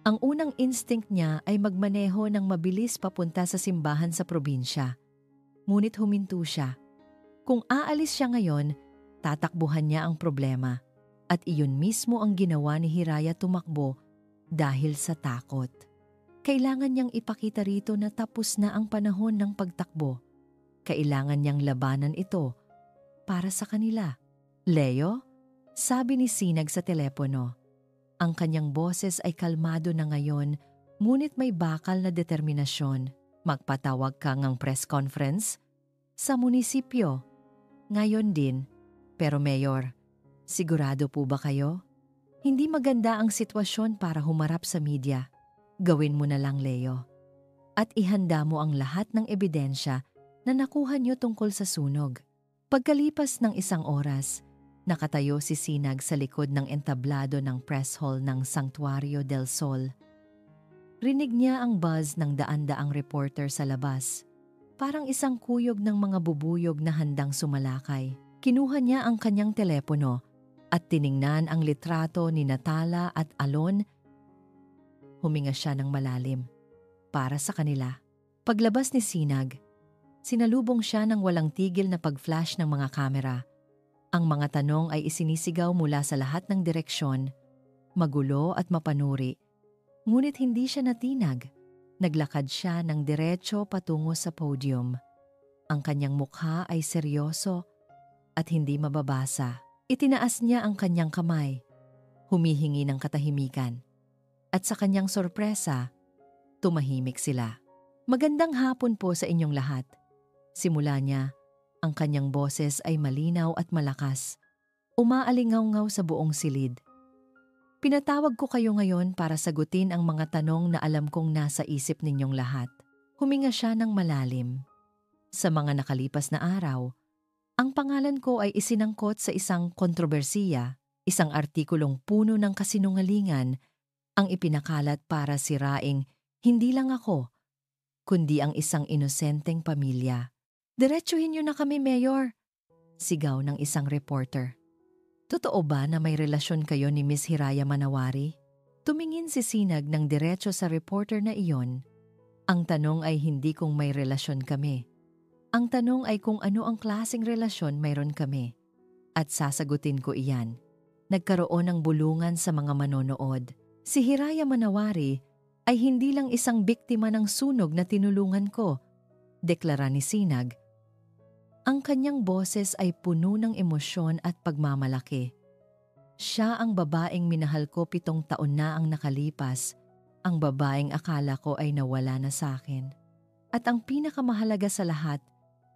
Ang unang instinct niya ay magmaneho ng mabilis papunta sa simbahan sa probinsya. Ngunit huminto siya. Kung aalis siya ngayon, tatakbuhan niya ang problema. At iyon mismo ang ginawa ni Hiraya tumakbo dahil sa takot. Kailangan niyang ipakita rito na tapos na ang panahon ng pagtakbo. Kailangan niyang labanan ito para sa kanila. "Leo?" sabi ni Sinag sa telepono. Ang kanyang boses ay kalmado na ngayon, ngunit may bakal na determinasyon. "Magpatawag ka ngang press conference?" "Sa munisipyo." "Ngayon din. Pero Mayor, sigurado po ba kayo? Hindi maganda ang sitwasyon para humarap sa media. Gawin mo na lang, Leo. At ihanda mo ang lahat ng ebidensya na nakuha niyo tungkol sa sunog." Pagkalipas ng isang oras, nakatayo si Sinag sa likod ng entablado ng press hall ng Santuario del Sol. Rinig niya ang buzz ng daan-daang reporter sa labas. Parang isang kuyog ng mga bubuyog na handang sumalakay. Kinuha niya ang kanyang telepono at tiningnan ang litrato ni Natala at Alon. Huminga siya ng malalim. Para sa kanila. Paglabas ni Sinag, sinalubong siya ng walang tigil na pag-flash ng mga kamera. Ang mga tanong ay isinisigaw mula sa lahat ng direksyon, magulo at mapanuri. Ngunit hindi siya natinag. Naglakad siya ng diretso patungo sa podium. Ang kanyang mukha ay seryoso at hindi mababasa. Itinaas niya ang kanyang kamay, humihingi ng katahimikan. At sa kanyang sorpresa, tumahimik sila. Magandang hapon po sa inyong lahat. Simula niya, ang kanyang boses ay malinaw at malakas. Umaalingaw-ngaw sa buong silid. Pinatawag ko kayo ngayon para sagutin ang mga tanong na alam kong nasa isip ninyong lahat. Huminga siya ng malalim. Sa mga nakalipas na araw, ang pangalan ko ay isinangkot sa isang kontrobersiya, isang artikulong puno ng kasinungalingan ang ipinakalat para siraing hindi lang ako, kundi ang isang inosenteng pamilya. Diretsuhin niyo na kami, Mayor, sigaw ng isang reporter. Totoo ba na may relasyon kayo ni Miss Hiraya Manawari? Tumingin si Sinag ng diretso sa reporter na iyon. Ang tanong ay hindi kung may relasyon kami. Ang tanong ay kung ano ang klaseng relasyon mayroon kami. At sasagutin ko iyan. Nagkaroon ng bulungan sa mga manonood. Si Hiraya Manawari ay hindi lang isang biktima ng sunog na tinulungan ko, deklara ni Sinag. Ang kanyang boses ay puno ng emosyon at pagmamalaki. Siya ang babaeng minahal ko 7 taon na ang nakalipas, ang babaeng akala ko ay nawala na sa akin. At ang pinakamahalaga sa lahat,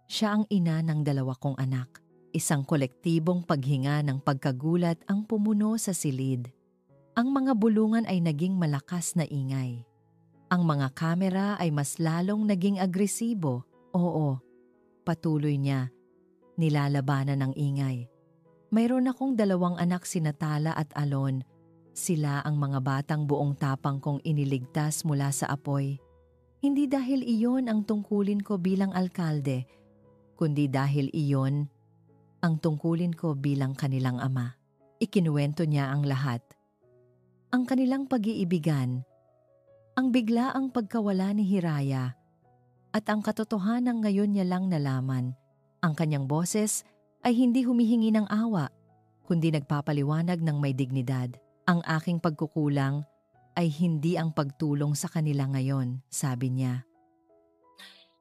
siya ang ina ng 2 kong anak. Isang kolektibong paghinga ng pagkagulat ang pumuno sa silid. Ang mga bulungan ay naging malakas na ingay. Ang mga kamera ay mas lalong naging agresibo. Oo, patuloy niya, nilalabanan ng ingay. Mayroon akong 2 anak, sina Tala at Alon. Sila ang mga batang buong tapang kong iniligtas mula sa apoy. Hindi dahil iyon ang tungkulin ko bilang alkalde, kundi dahil iyon ang tungkulin ko bilang kanilang ama. Ikinuwento niya ang lahat. Ang kanilang pag-iibigan, ang biglaang pagkawala ni Hiraya, at ang katotohanan ngayon niya lang nalaman. Ang kanyang boses ay hindi humihingi ng awa, kundi nagpapaliwanag ng may dignidad. Ang aking pagkukulang ay hindi ang pagtulong sa kanila ngayon, sabi niya.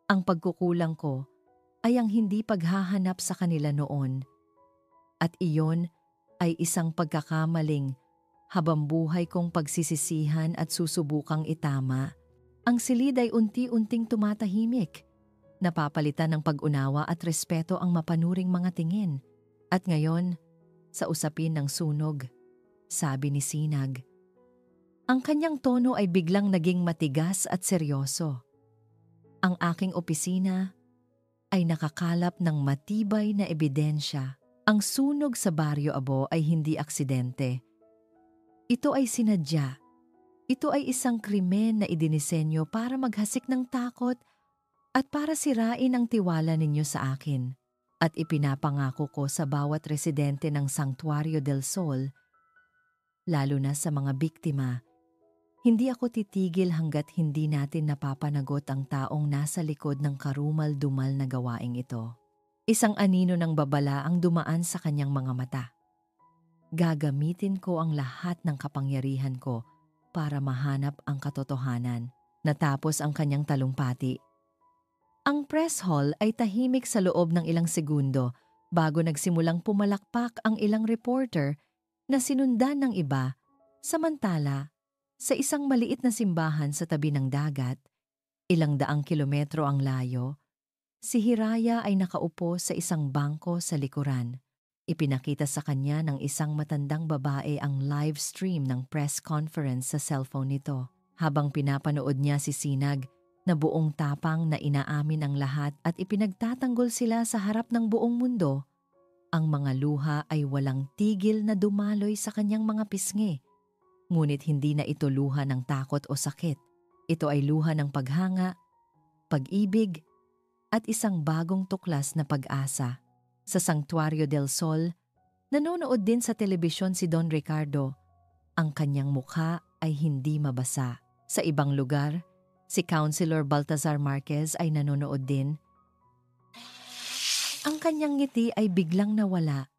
Ang pagkukulang ko ay ang hindi paghahanap sa kanila noon. At iyon ay isang pagkakamaling habang buhay kong pagsisisihan at susubukang itama. Ang silid ay unti-unting tumatahimik. Napapalitan ng pag-unawa at respeto ang mapanuring mga tingin. At ngayon, sa usapin ng sunog, sabi ni Sinag. Ang kanyang tono ay biglang naging matigas at seryoso. Ang aking opisina ay nakakalap ng matibay na ebidensya. Ang sunog sa Baryo Abo ay hindi aksidente. Ito ay sinadya. Ito ay isang krimen na idinisenyo para maghasik ng takot at para sirain ang tiwala ninyo sa akin. At ipinapangako ko sa bawat residente ng Sanctuario del Sol, lalo na sa mga biktima, hindi ako titigil hanggat hindi natin napapanagot ang taong nasa likod ng karumal-dumal na gawaing ito. Isang anino ng babala ang dumaan sa kanyang mga mata. Gagamitin ko ang lahat ng kapangyarihan ko para mahanap ang katotohanan. Natapos ang kanyang talumpati. Ang press hall ay tahimik sa loob ng ilang segundo bago nagsimulang pumalakpak ang ilang reporter na sinundan ng iba. Samantala, sa isang maliit na simbahan sa tabi ng dagat, 100 kilometro ang layo, si Hiraya ay nakaupo sa isang bangko sa likuran. Ipinakita sa kanya ng isang matandang babae ang live stream ng press conference sa cellphone nito. Habang pinapanood niya si Sinag na buong tapang na inaamin ang lahat at ipinagtatanggol sila sa harap ng buong mundo, ang mga luha ay walang tigil na dumaloy sa kanyang mga pisngi. Ngunit hindi na ito luha ng takot o sakit. Ito ay luha ng paghanga, pag-ibig, at isang bagong tuklas na pag-asa. Sa Sanctuario del Sol, nanonood din sa telebisyon si Don Ricardo. Ang kanyang mukha ay hindi mabasa. Sa ibang lugar, si Councilor Baltazar Marquez ay nanonood din. Ang kanyang ngiti ay biglang nawala,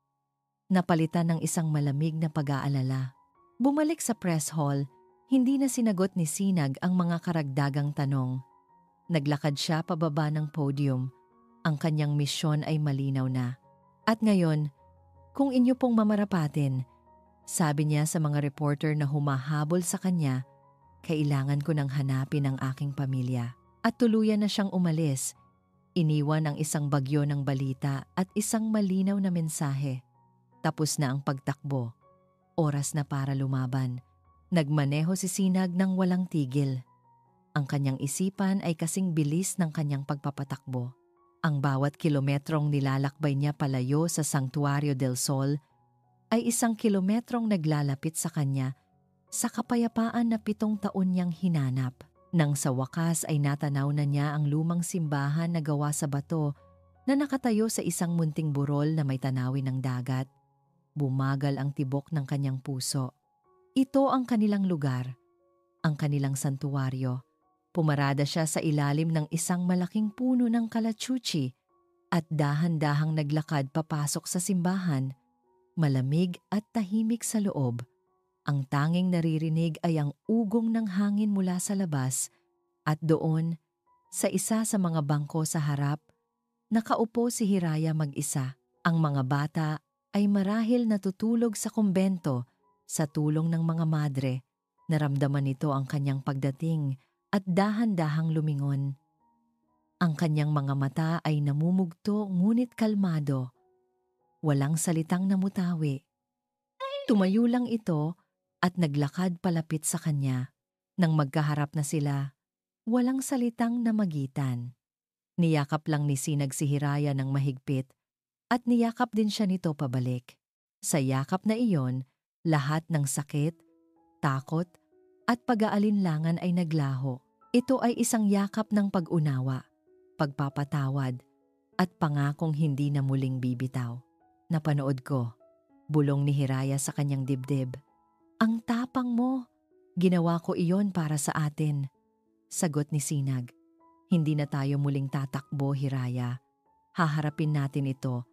napalitan ng isang malamig na pag-aalala. Bumalik sa press hall, hindi na sinagot ni Sinag ang mga karagdagang tanong. Naglakad siya pababa ng podium. Ang kanyang misyon ay malinaw na. At ngayon, kung inyo pong mamarapatin, sabi niya sa mga reporter na humahabol sa kanya, kailangan ko nang hanapin ang aking pamilya. At tuluyan na siyang umalis. Iniwan ang isang bagyo ng balita at isang malinaw na mensahe. Tapos na ang pagtakbo. Oras na para lumaban. Nagmaneho si Sinag ng walang tigil. Ang kanyang isipan ay kasing bilis ng kanyang pagpapatakbo. Ang bawat kilometrong nilalakbay niya palayo sa Santuario del Sol ay isang kilometrong naglalapit sa kanya sa kapayapaan na 7 taon niyang hinanap. Nang sa wakas ay natanaw na niya ang lumang simbahan na gawa sa bato na nakatayo sa isang munting burol na may tanawin ng dagat. Bumagal ang tibok ng kanyang puso. Ito ang kanilang lugar, ang kanilang santuwaryo. Pumarada siya sa ilalim ng isang malaking puno ng kalachuchi at dahan-dahang naglakad papasok sa simbahan. Malamig at tahimik sa loob. Ang tanging naririnig ay ang ugong ng hangin mula sa labas at doon, sa isa sa mga bangko sa harap, nakaupo si Hiraya mag-isa. Ang mga bata ay marahil natutulog sa kumbento sa tulong ng mga madre. Naramdaman nito ang kanyang pagdating at dahan-dahang lumingon. Ang kanyang mga mata ay namumugto ngunit kalmado. Walang salitang namutawi. Tumayo lang ito at naglakad palapit sa kanya. Nang magkaharap na sila, walang salitang namagitan. Niyakap lang ni Sinag si Hiraya ng mahigpit at niyakap din siya nito pabalik. Sa yakap na iyon, lahat ng sakit, takot at pag-aalinlangan ay naglaho. Ito ay isang yakap ng pag-unawa, pagpapatawad at pangakong hindi na muling bibitaw. Napanood ko, bulong ni Hiraya sa kanyang dibdib. Ang tapang mo, ginawa ko iyon para sa atin. Sagot ni Sinag. Hindi na tayo muling tatakbo, Hiraya. Haharapin natin ito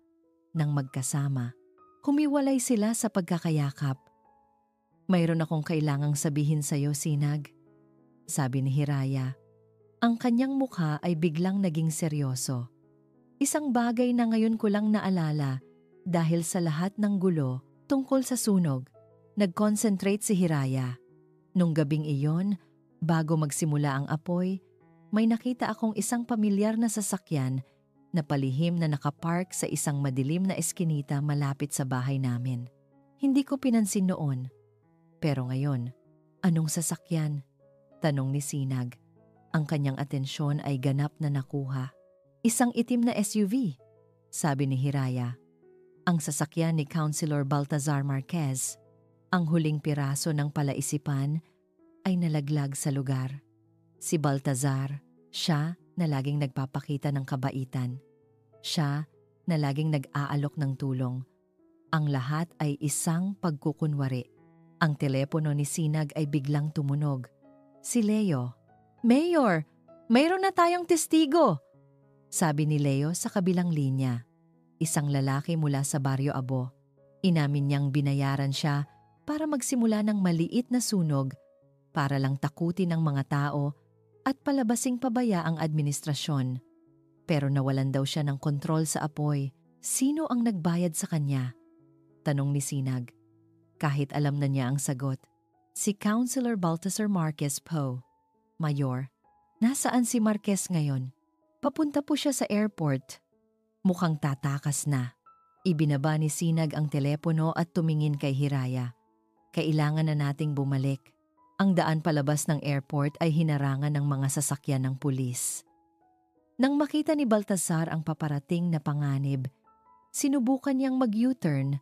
nang magkasama. Humiwalay sila sa pagkakayakap. Mayroon akong kailangang sabihin sa iyo, Sinag. Sabi ni Hiraya. Ang kanyang mukha ay biglang naging seryoso. Isang bagay na ngayon ko lang naalala dahil sa lahat ng gulo tungkol sa sunog. Nag-concentrate si Hiraya. Nung gabing iyon, bago magsimula ang apoy, may nakita akong isang pamilyar na sasakyan na palihim na nakapark sa isang madilim na eskinita malapit sa bahay namin. Hindi ko pinansin noon. Pero ngayon, anong sasakyan? Tanong ni Sinag. Ang kanyang atensyon ay ganap na nakuha. Isang itim na SUV, sabi ni Hiraya. Ang sasakyan ni Councilor Baltazar Marquez. Ang huling piraso ng palaisipan ay nalaglag sa lugar. Si Baltazar, siya na laging nagpapakita ng kabaitan. Siya na laging nag-aalok ng tulong. Ang lahat ay isang pagkukunwari. Ang telepono ni Sinag ay biglang tumunog. Si Leo. Mayor, mayroon na tayong testigo! Sabi ni Leo sa kabilang linya. Isang lalaki mula sa Baryo Abo. Inamin niyang binayaran siya para magsimula ng maliit na sunog para lang takutin ang mga tao at palabasing pabaya ang administrasyon. Pero nawalan daw siya ng kontrol sa apoy. Sino ang nagbayad sa kanya? Tanong ni Sinag. Kahit alam na niya ang sagot. Si Councilor Baltasar Marquez po. Mayor, nasaan si Marquez ngayon? Papunta po siya sa airport. Mukhang tatakas na. Ibinaba ni Sinag ang telepono at tumingin kay Hiraya. Kailangan na nating bumalik. Ang daan palabas ng airport ay hinarangan ng mga sasakyan ng pulis. Nang makita ni Baltazar ang paparating na panganib, sinubukan niyang mag-U-turn.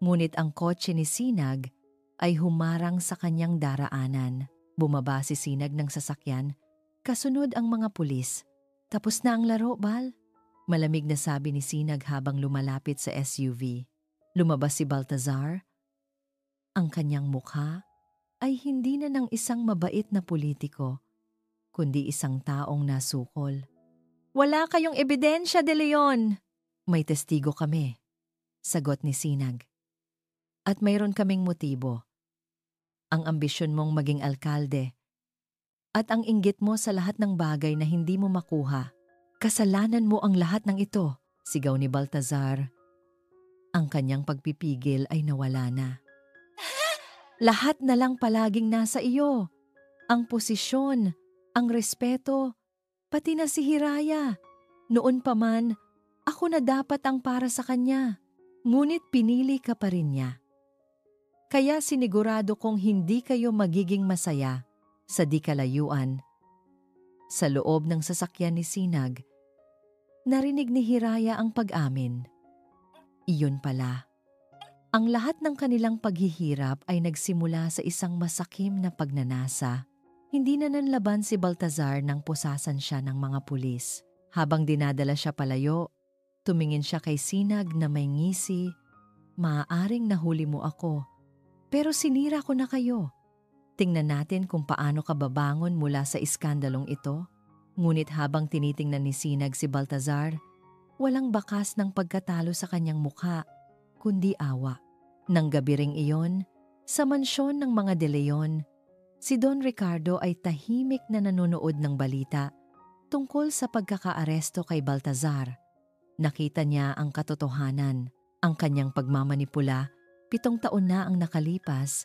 Ngunit ang kotse ni Sinag ay humarang sa kanyang daraanan. Bumaba si Sinag ng sasakyan, kasunod ang mga pulis. Tapos na ang laro, Bal? Malamig na sabi ni Sinag habang lumalapit sa SUV. Lumabas si Baltazar. Ang kanyang mukha ay hindi na ng isang mabait na politiko, kundi isang taong nasukol. Wala kayong ebidensya, De Leon! May testigo kami, sagot ni Sinag. At mayroon kaming motibo. Ang ambisyon mong maging alkalde at ang inggit mo sa lahat ng bagay na hindi mo makuha. Kasalanan mo ang lahat ng ito, sigaw ni Baltazar. Ang kanyang pagpipigil ay nawala na. Lahat na lang palaging nasa iyo. Ang posisyon, ang respeto, pati na si Hiraya. Noon pa man, ako na dapat ang para sa kanya. Ngunit pinili ka pa rin niya. Kaya sinigurado kong hindi kayo magiging masaya sa di kalayuan. Sa loob ng sasakyan ni Sinag, narinig ni Hiraya ang pag-amin. Iyon pala. Ang lahat ng kanilang paghihirap ay nagsimula sa isang masakim na pagnanasa. Hindi na nanlaban si Baltazar nang pusasan siya ng mga pulis. Habang dinadala siya palayo, tumingin siya kay Sinag na may ngisi. Maaaring nahuli mo ako, pero sinira ko na kayo. Tingnan natin kung paano ka babangon mula sa iskandalong ito. Ngunit habang tinitingnan ni Sinag si Baltazar, walang bakas ng pagkatalo sa kanyang mukha, kundi awa. Nang gabi ring iyon, sa mansyon ng mga De Leon, si Don Ricardo ay tahimik na nanonood ng balita tungkol sa pagkakaaresto kay Baltazar. Nakita niya ang katotohanan. Ang kanyang pagmamanipula, 7 taon na ang nakalipas,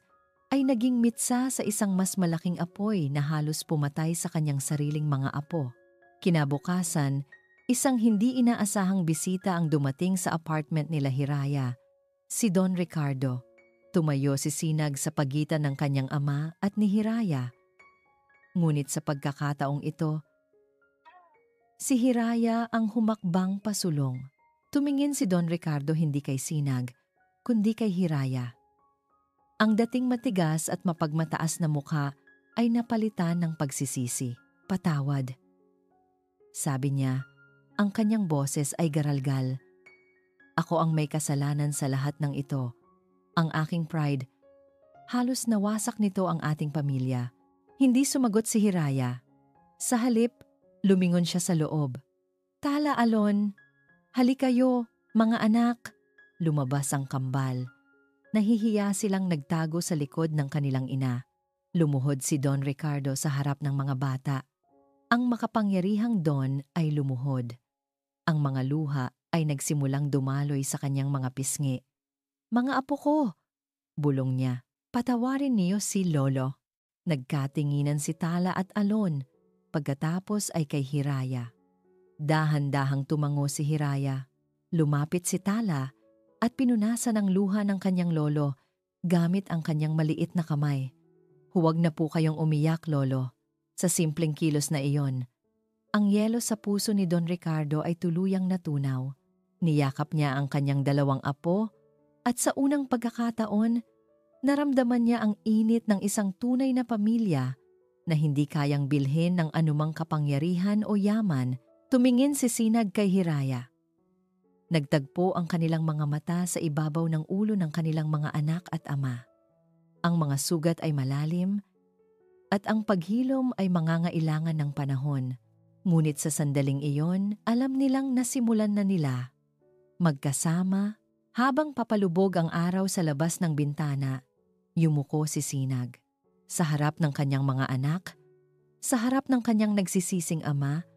ay naging mitsa sa isang mas malaking apoy na halos pumatay sa kanyang sariling mga apo. Kinabukasan, isang hindi inaasahang bisita ang dumating sa apartment nila Hiraya, si Don Ricardo. Tumayo si Sinag sa pagitan ng kanyang ama at ni Hiraya. Ngunit sa pagkakataong ito, si Hiraya ang humakbang pasulong. Tumingin si Don Ricardo hindi kay Sinag, kundi kay Hiraya. Ang dating matigas at mapagmataas na mukha ay napalitan ng pagsisisi. Patawad. Sabi niya, ang kanyang boses ay garalgal. Ako ang may kasalanan sa lahat ng ito. Ang aking pride. Halos nawasak nito ang ating pamilya. Hindi sumagot si Hiraya. Sa halip, lumingon siya sa loob. Tala, Alon. Halik kayo, mga anak. Lumabas ang kambal. Nahihiya silang nagtago sa likod ng kanilang ina. Lumuhod si Don Ricardo sa harap ng mga bata. Ang makapangyarihang Don ay lumuhod. Ang mga luha ay nagsimulang dumaloy sa kanyang mga pisngi. Mga apo ko, bulong niya. Patawarin niyo si Lolo. Nagkatinginan si Tala at Alon. Pagkatapos ay kay Hiraya. Dahan-dahang tumango si Hiraya. Lumapit si Tala at pinunasan ang luha ng kanyang lolo gamit ang kanyang maliit na kamay. Huwag na po kayong umiyak, Lolo. Sa simpleng kilos na iyon, ang yelo sa puso ni Don Ricardo ay tuluyang natunaw. Niyakap niya ang kanyang 2 apo at sa unang pagkakataon, naramdaman niya ang init ng isang tunay na pamilya na hindi kayang bilhin ng anumang kapangyarihan o yaman. Tumingin si Sinag kay Hiraya. Nagtagpo ang kanilang mga mata sa ibabaw ng ulo ng kanilang mga anak at ama. Ang mga sugat ay malalim at ang paghilom ay mangangailangan ng panahon. Ngunit sa sandaling iyon, alam nilang nasimulan na nila. Magkasama, habang papalubog ang araw sa labas ng bintana, yumuko si Sinag. Sa harap ng kanyang mga anak, sa harap ng kanyang nagsisising ama,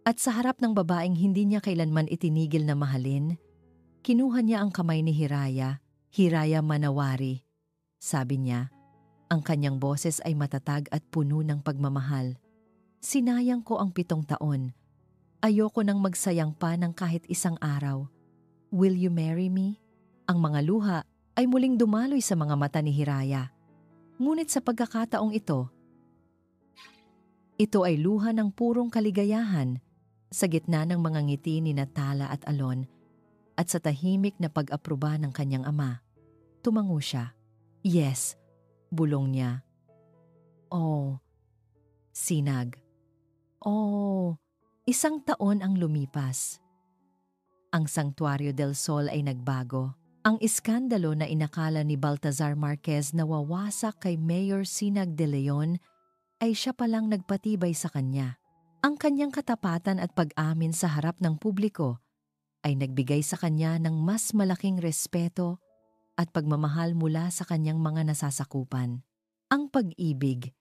at sa harap ng babaeng hindi niya kailanman itinigil na mahalin, kinuha niya ang kamay ni Hiraya, Hiraya Manawari. Sabi niya, ang kanyang boses ay matatag at puno ng pagmamahal. Sinayang ko ang 7 taon. Ayoko nang magsayang pa ng kahit isang araw. Will you marry me? Ang mga luha ay muling dumaloy sa mga mata ni Hiraya. Ngunit sa pagkakataong ito ay luha ng purong kaligayahan. Sa gitna ng mga ngiti ni Tala at Alon at sa tahimik na pag-aproba ng kanyang ama, tumango siya. Yes, bulong niya. Oh, Sinag. Oh, 1 taon ang lumipas. Ang Santuario del Sol ay nagbago. Ang iskandalo na inakala ni Baltazar Marquez na wawasak kay Mayor Sinag de Leon ay siya palang nagpatibay sa kanya. Ang kanyang katapatan at pag-amin sa harap ng publiko ay nagbigay sa kanya ng mas malaking respeto at pagmamahal mula sa kanyang mga nasasakupan. Ang pag-ibig,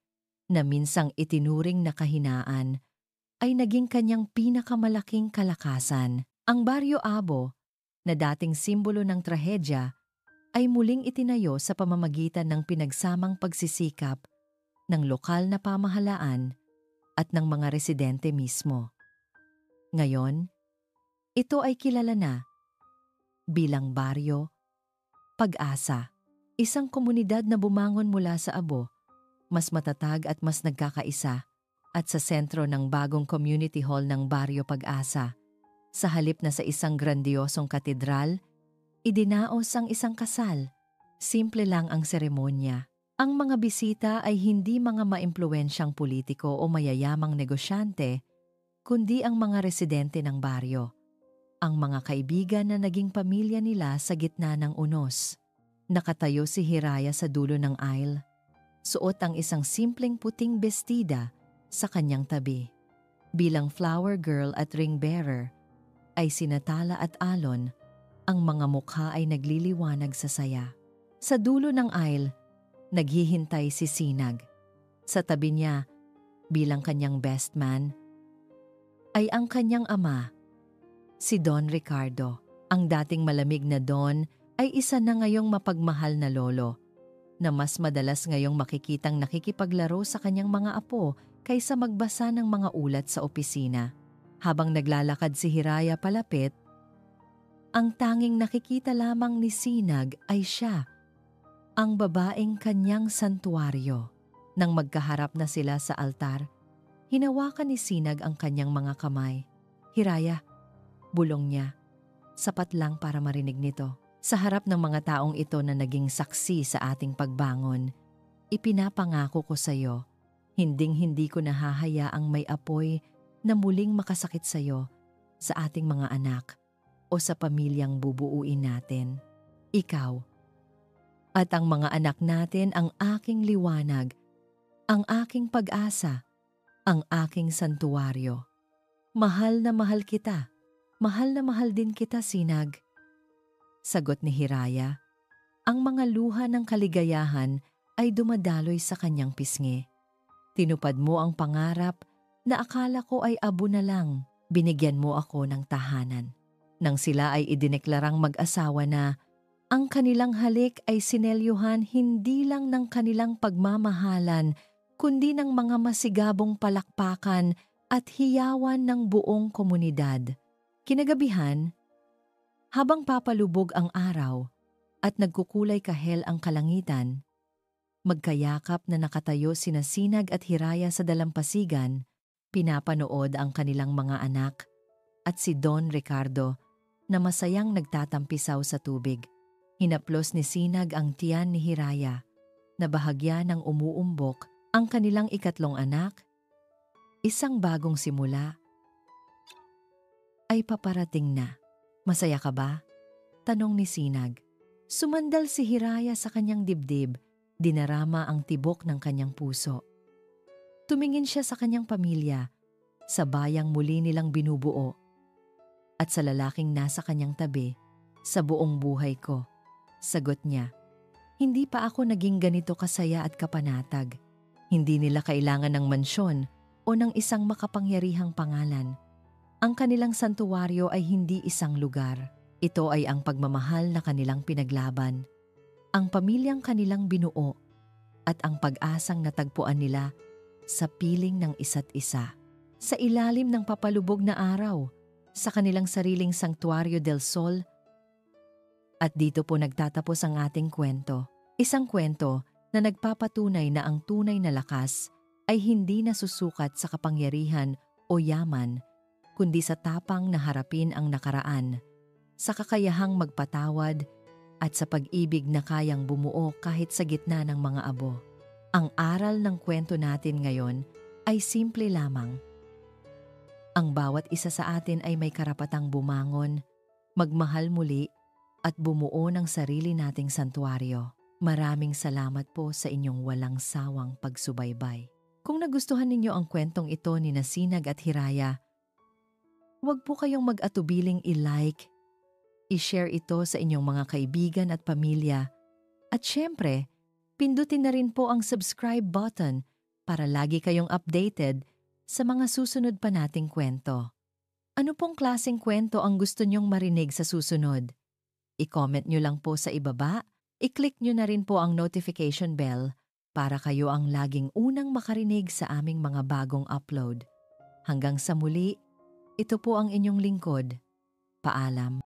na minsang itinuring na kahinaan, ay naging kanyang pinakamalaking kalakasan. Ang Baryo Abo, na dating simbolo ng trahedya, ay muling itinayo sa pamamagitan ng pinagsamang pagsisikap ng lokal na pamahalaan at ng mga residente mismo. Ngayon, ito ay kilala na bilang Baryo Pag-asa, isang komunidad na bumangon mula sa abo, mas matatag at mas nagkakaisa, at sa sentro ng bagong community hall ng Baryo Pag-asa. Sa halip na sa isang grandiosong katedral, idinaos ang isang kasal. Simple lang ang seremonya. Ang mga bisita ay hindi mga maimpluwensyang politiko o mayayamang negosyante, kundi ang mga residente ng baryo. Ang mga kaibigan na naging pamilya nila sa gitna ng unos. Nakatayo si Hiraya sa dulo ng aisle. Suot ang isang simpleng puting bestida sa kanyang tabi. Bilang flower girl at ring bearer, ay sinatala at alon, ang mga mukha ay nagliliwanag sa saya. Sa dulo ng aisle, naghihintay si Sinag. Sa tabi niya, bilang kanyang best man, ay ang kanyang ama, si Don Ricardo. Ang dating malamig na Don ay isa na ngayong mapagmahal na lolo, na mas madalas ngayong makikitang nakikipaglaro sa kanyang mga apo kaysa magbasa ng mga ulat sa opisina. Habang naglalakad si Hiraya palapit, ang tanging nakikita lamang ni Sinag ay siya, ang babaeng kanyang santuaryo. Nang magkaharap na sila sa altar, hinawakan ni Sinag ang kanyang mga kamay. Hiraya, bulong niya. Sapat lang para marinig nito. Sa harap ng mga taong ito na naging saksi sa ating pagbangon, ipinapangako ko sa iyo, hinding-hindi ko nahahayaang may apoy na muling makasakit sa iyo, sa ating mga anak, o sa pamilyang bubuuin natin. Ikaw at ang mga anak natin ang aking liwanag, ang aking pag-asa, ang aking santuaryo. Mahal na mahal kita. Mahal na mahal din kita, Sinag. Sagot ni Hiraya. Ang mga luha ng kaligayahan ay dumadaloy sa kanyang pisngi. Tinupad mo ang pangarap na akala ko ay abo na lang. Binigyan mo ako ng tahanan. Nang sila ay idineklarang mag-asawa na, ang kanilang halik ay sinelyuhan hindi lang ng kanilang pagmamahalan, kundi ng mga masigabong palakpakan at hiyawan ng buong komunidad. Kinagabihan, habang papalubog ang araw at nagkukulay kahel ang kalangitan, magkayakap na nakatayo sina Sinag at Hiraya sa dalampasigan, pinapanood ang kanilang mga anak at si Don Ricardo na masayang nagtatampisaw sa tubig. Hinaplos ni Sinag ang tiyan ni Hiraya na bahagya ng umuumbok ang kanilang ikatlong anak. Isang bagong simula ay paparating na. Masaya ka ba? Tanong ni Sinag. Sumandal si Hiraya sa kanyang dibdib, dinarama ang tibok ng kanyang puso. Tumingin siya sa kanyang pamilya, sa bayang muli nilang binubuo, at sa lalaking nasa kanyang tabi, sa buong buhay ko. Sagot niya, hindi pa ako naging ganito kasaya at kapanatag. Hindi nila kailangan ng mansyon o ng isang makapangyarihang pangalan. Ang kanilang santuwaryo ay hindi isang lugar. Ito ay ang pagmamahal na kanilang pinaglaban, ang pamilyang kanilang binuo, at ang pag-asang natagpuan nila sa piling ng isa't isa. Sa ilalim ng papalubog na araw, sa kanilang sariling Sanctuario del Sol. At dito po nagtatapos ang ating kwento. Isang kwento na nagpapatunay na ang tunay na lakas ay hindi nasusukat sa kapangyarihan o yaman, kundi sa tapang na harapin ang nakaraan, sa kakayahang magpatawad at sa pag-ibig na kayang bumuo kahit sa gitna ng mga abo. Ang aral ng kwento natin ngayon ay simple lamang. Ang bawat isa sa atin ay may karapatang bumangon, magmahal muli at bumuo ng sarili nating santuaryo. Maraming salamat po sa inyong walang sawang pagsubaybay. Kung nagustuhan ninyo ang kwentong ito ni Sinag at Hiraya, huwag po kayong mag-atubiling i-like, i-share ito sa inyong mga kaibigan at pamilya, at syempre, pindutin na rin po ang subscribe button para lagi kayong updated sa mga susunod pa nating kwento. Ano pong klaseng kwento ang gusto nyong marinig sa susunod? I-comment nyo lang po sa ibaba, i-click nyo na rin po ang notification bell para kayo ang laging unang makarinig sa aming mga bagong upload. Hanggang sa muli, ito po ang inyong lingkod. Paalam.